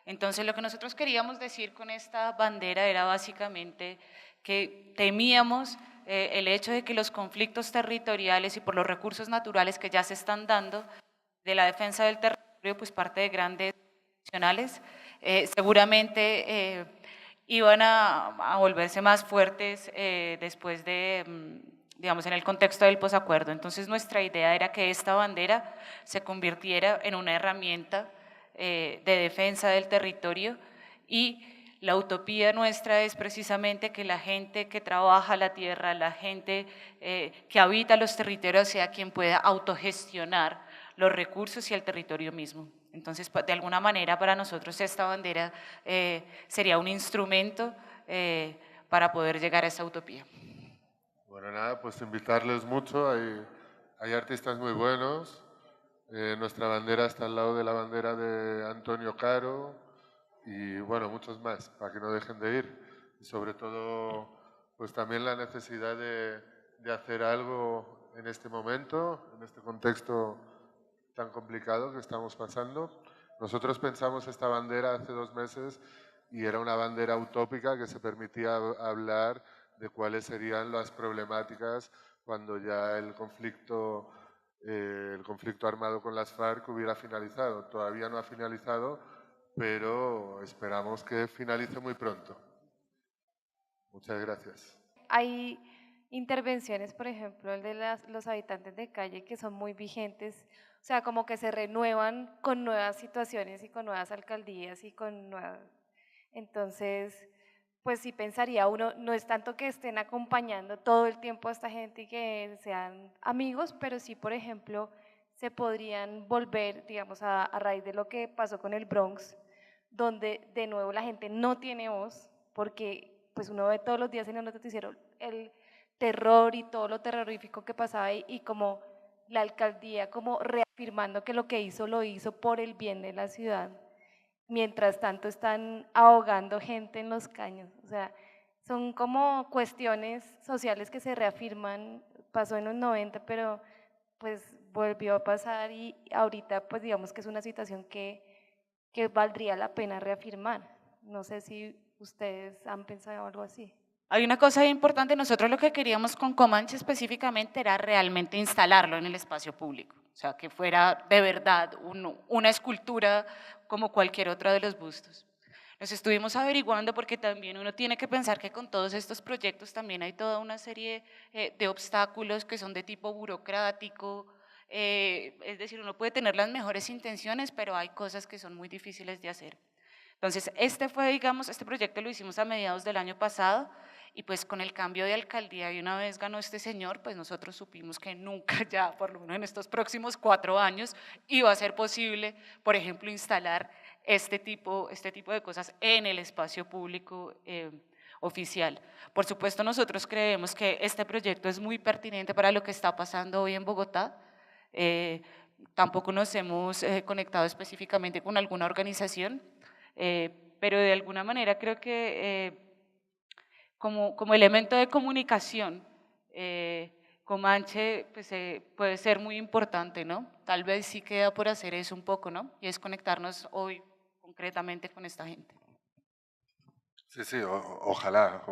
Entonces, lo que nosotros queríamos decir con esta bandera era básicamente que temíamos el hecho de que los conflictos territoriales y por los recursos naturales que ya se están dando de la defensa del territorio, pues parte de grandes nacionales, seguramente iban a volverse más fuertes después de digamos, en el contexto del posacuerdo. Entonces, nuestra idea era que esta bandera se convirtiera en una herramienta de defensa del territorio y la utopía nuestra es precisamente que la gente que trabaja la tierra, la gente que habita los territorios sea quien pueda autogestionar los recursos y el territorio mismo. Entonces, de alguna manera para nosotros esta bandera sería un instrumento para poder llegar a esa utopía. Bueno, nada, pues invitarles mucho, hay artistas muy buenos, nuestra bandera está al lado de la bandera de Antonio Caro y bueno, muchos más, para que no dejen de ir. Y sobre todo, pues también la necesidad de hacer algo en este momento, en este contexto tan complicado que estamos pasando. Nosotros pensamos esta bandera hace 2 meses y era una bandera utópica que se permitía hablar de cuáles serían las problemáticas cuando ya el conflicto armado con las FARC hubiera finalizado. Todavía no ha finalizado, pero esperamos que finalice muy pronto. Muchas gracias. Hay intervenciones, por ejemplo, el de los habitantes de calle que son muy vigentes, o sea, como que se renuevan con nuevas situaciones y con nuevas alcaldías y con nuevas… Entonces… pues sí pensaría uno, no es tanto que estén acompañando todo el tiempo a esta gente y que sean amigos, pero sí, por ejemplo, se podrían volver, digamos, a raíz de lo que pasó con el Bronx, donde de nuevo la gente no tiene voz, porque pues uno ve todos los días en el noticiero el terror y todo lo terrorífico que pasaba ahí, y como la alcaldía como reafirmando que lo que hizo lo hizo por el bien de la ciudad. Mientras tanto están ahogando gente en los caños, o sea, son como cuestiones sociales que se reafirman, pasó en los 90, pero pues volvió a pasar y ahorita pues digamos que es una situación que valdría la pena reafirmar. No sé si ustedes han pensado algo así. Hay una cosa importante, nosotros lo que queríamos con Comanche específicamente era realmente instalarlo en el espacio público, o sea, que fuera de verdad una escultura como cualquier otra de los bustos. Nos estuvimos averiguando porque también uno tiene que pensar que con todos estos proyectos también hay toda una serie de obstáculos que son de tipo burocrático, es decir, uno puede tener las mejores intenciones, pero hay cosas que son muy difíciles de hacer. Entonces, este proyecto lo hicimos a mediados del año pasado, y pues con el cambio de alcaldía y una vez ganó este señor, pues nosotros supimos que nunca ya, por lo menos en estos próximos 4 años, iba a ser posible, por ejemplo, instalar este tipo de cosas en el espacio público oficial. Por supuesto, nosotros creemos que este proyecto es muy pertinente para lo que está pasando hoy en Bogotá. Tampoco nos hemos conectado específicamente con alguna organización, pero de alguna manera creo que como elemento de comunicación, Comanche pues, puede ser muy importante, ¿no? Tal vez sí queda por hacer eso un poco, ¿no? Y es conectarnos hoy concretamente con esta gente. Sí, sí, ojalá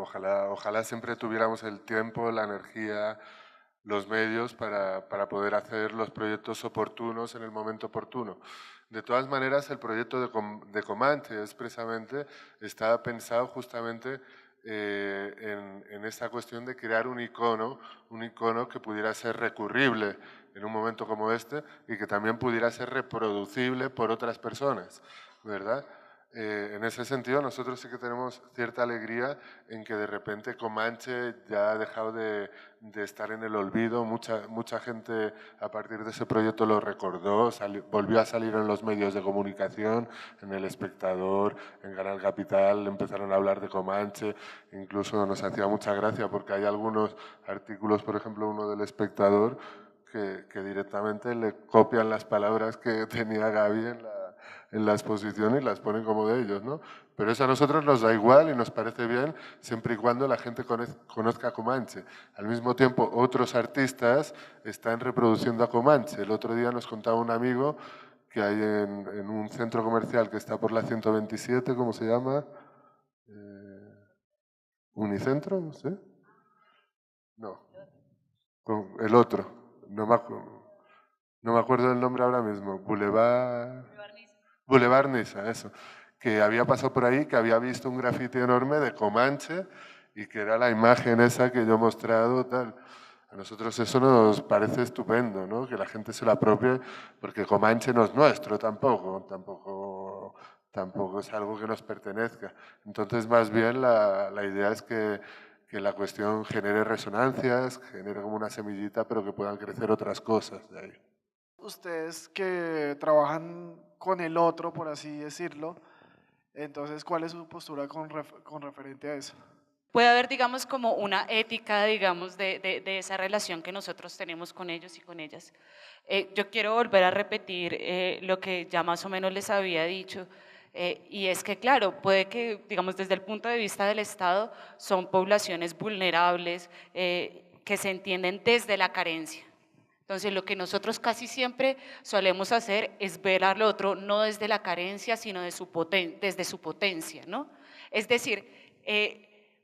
siempre tuviéramos el tiempo, la energía, los medios para poder hacer los proyectos oportunos en el momento oportuno. De todas maneras, el proyecto de Comanche expresamente está pensado justamente en esta cuestión de crear un icono que pudiera ser recurrible en un momento como este y que también pudiera ser reproducible por otras personas, ¿verdad? En ese sentido, nosotros sí que tenemos cierta alegría en que de repente Comanche ya ha dejado de estar en el olvido. Mucha gente a partir de ese proyecto lo recordó, volvió a salir en los medios de comunicación, en El Espectador, en Canal Capital, empezaron a hablar de Comanche, incluso nos hacía mucha gracia porque hay algunos artículos, por ejemplo uno del Espectador, que directamente le copian las palabras que tenía Gaby en la exposición y las ponen como de ellos, ¿no? Pero eso a nosotros nos da igual y nos parece bien siempre y cuando la gente conozca a Comanche. Al mismo tiempo, otros artistas están reproduciendo a Comanche. El otro día nos contaba un amigo que hay en un centro comercial que está por la 127, ¿cómo se llama? ¿Unicentro? No sé. No. El otro. No me acuerdo del nombre ahora mismo. Boulevard Niza, eso. Que había pasado por ahí, que había visto un grafiti enorme de Comanche y que era la imagen esa que yo he mostrado, tal. A nosotros eso nos parece estupendo, ¿no? Que la gente se la apropie, porque Comanche no es nuestro tampoco es algo que nos pertenezca. Entonces, más bien, la idea es que la cuestión genere resonancias, genere como una semillita, pero que puedan crecer otras cosas de ahí. Ustedes que trabajan con el otro, por así decirlo, entonces, ¿cuál es su postura con referente a eso? Puede haber, digamos, como una ética, digamos, de esa relación que nosotros tenemos con ellos y con ellas. Yo quiero volver a repetir lo que ya más o menos les había dicho, y es que, claro, puede que, digamos, desde el punto de vista del Estado, son poblaciones vulnerables que se entienden desde la carencia. Entonces, lo que nosotros casi siempre solemos hacer es ver al otro no desde la carencia, sino desde su potencia, ¿no? Es decir,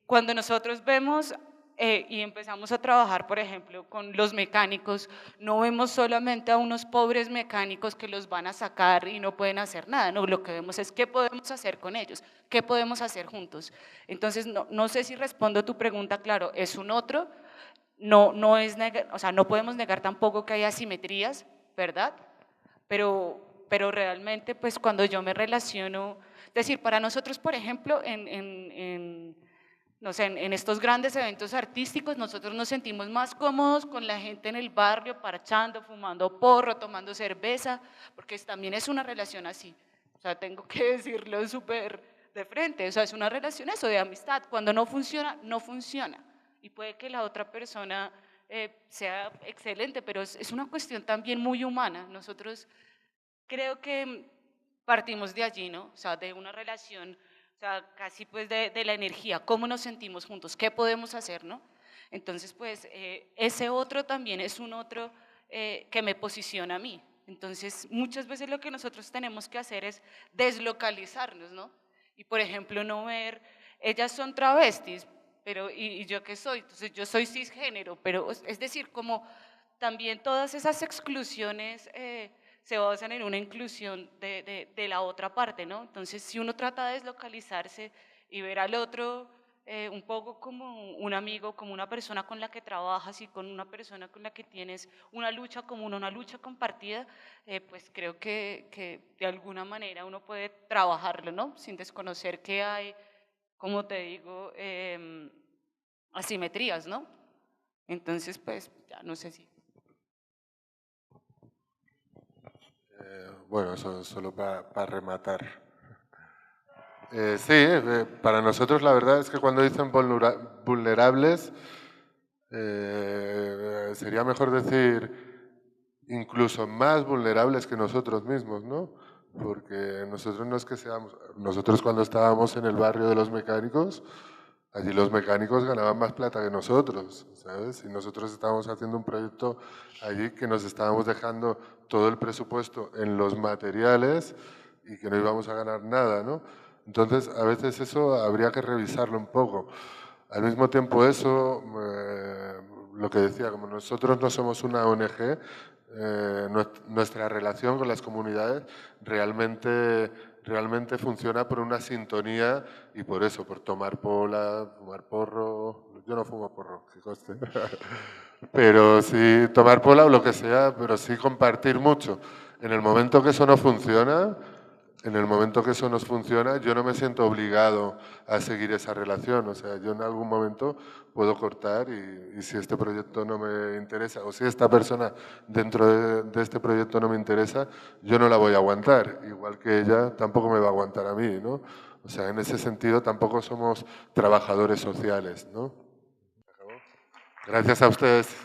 cuando nosotros vemos y empezamos a trabajar, por ejemplo, con los mecánicos, no vemos solamente a unos pobres mecánicos que los van a sacar y no pueden hacer nada, no, lo que vemos es qué podemos hacer con ellos, qué podemos hacer juntos. Entonces, no sé si respondo a tu pregunta, claro, es un otro. No es negar, o sea, no podemos negar tampoco que hay asimetrías, ¿verdad? Pero realmente, pues cuando yo me relaciono, es decir, para nosotros, por ejemplo, en no sé, en estos grandes eventos artísticos nosotros nos sentimos más cómodos con la gente en el barrio, parchando, fumando porro, tomando cerveza, porque también es una relación así. O sea, tengo que decirlo súper de frente, o sea, es una relación eso, de amistad. Cuando no funciona, no funciona. Y puede que la otra persona sea excelente, pero es una cuestión también muy humana. Nosotros creo que partimos de allí, ¿no? O sea, de una relación, o sea, casi pues de la energía, cómo nos sentimos juntos, qué podemos hacer, ¿no? Entonces, pues, ese otro también es un otro que me posiciona a mí. Entonces, muchas veces lo que nosotros tenemos que hacer es deslocalizarnos, ¿no? Y, por ejemplo, no ver, ellas son travestis, pero ¿y yo qué soy? Entonces, yo soy cisgénero, pero es decir, como también todas esas exclusiones se basan en una inclusión de la otra parte, ¿no? Entonces, si uno trata de deslocalizarse y ver al otro un poco como un amigo, como una persona con la que trabajas y con una persona con la que tienes una lucha común, una lucha compartida, pues creo que de alguna manera uno puede trabajarlo, ¿no? Sin desconocer que hay, como te digo, asimetrías, ¿no? Entonces, pues, ya no sé si... Bueno, solo para rematar. Sí, para nosotros la verdad es que cuando dicen vulnerables, sería mejor decir incluso más vulnerables que nosotros mismos, ¿no? Porque nosotros no es que seamos... Nosotros cuando estábamos en el barrio de los mecánicos, allí los mecánicos ganaban más plata que nosotros, ¿sabes? Y nosotros estábamos haciendo un proyecto allí que nos estábamos dejando todo el presupuesto en los materiales y que no íbamos a ganar nada, ¿no? Entonces, a veces eso habría que revisarlo un poco. Al mismo tiempo eso, lo que decía, como nosotros no somos una ONG, nuestra relación con las comunidades realmente funciona por una sintonía y por eso, por tomar pola, fumar porro. Yo no fumo porro, que conste. Pero sí tomar pola o lo que sea, pero sí compartir mucho. En el momento que eso no funciona, yo no me siento obligado a seguir esa relación. O sea, yo en algún momento puedo cortar y si este proyecto no me interesa o si esta persona dentro de este proyecto no me interesa, yo no la voy a aguantar. Igual que ella tampoco me va a aguantar a mí, ¿no? O sea, en ese sentido tampoco somos trabajadores sociales, ¿no? Gracias a ustedes.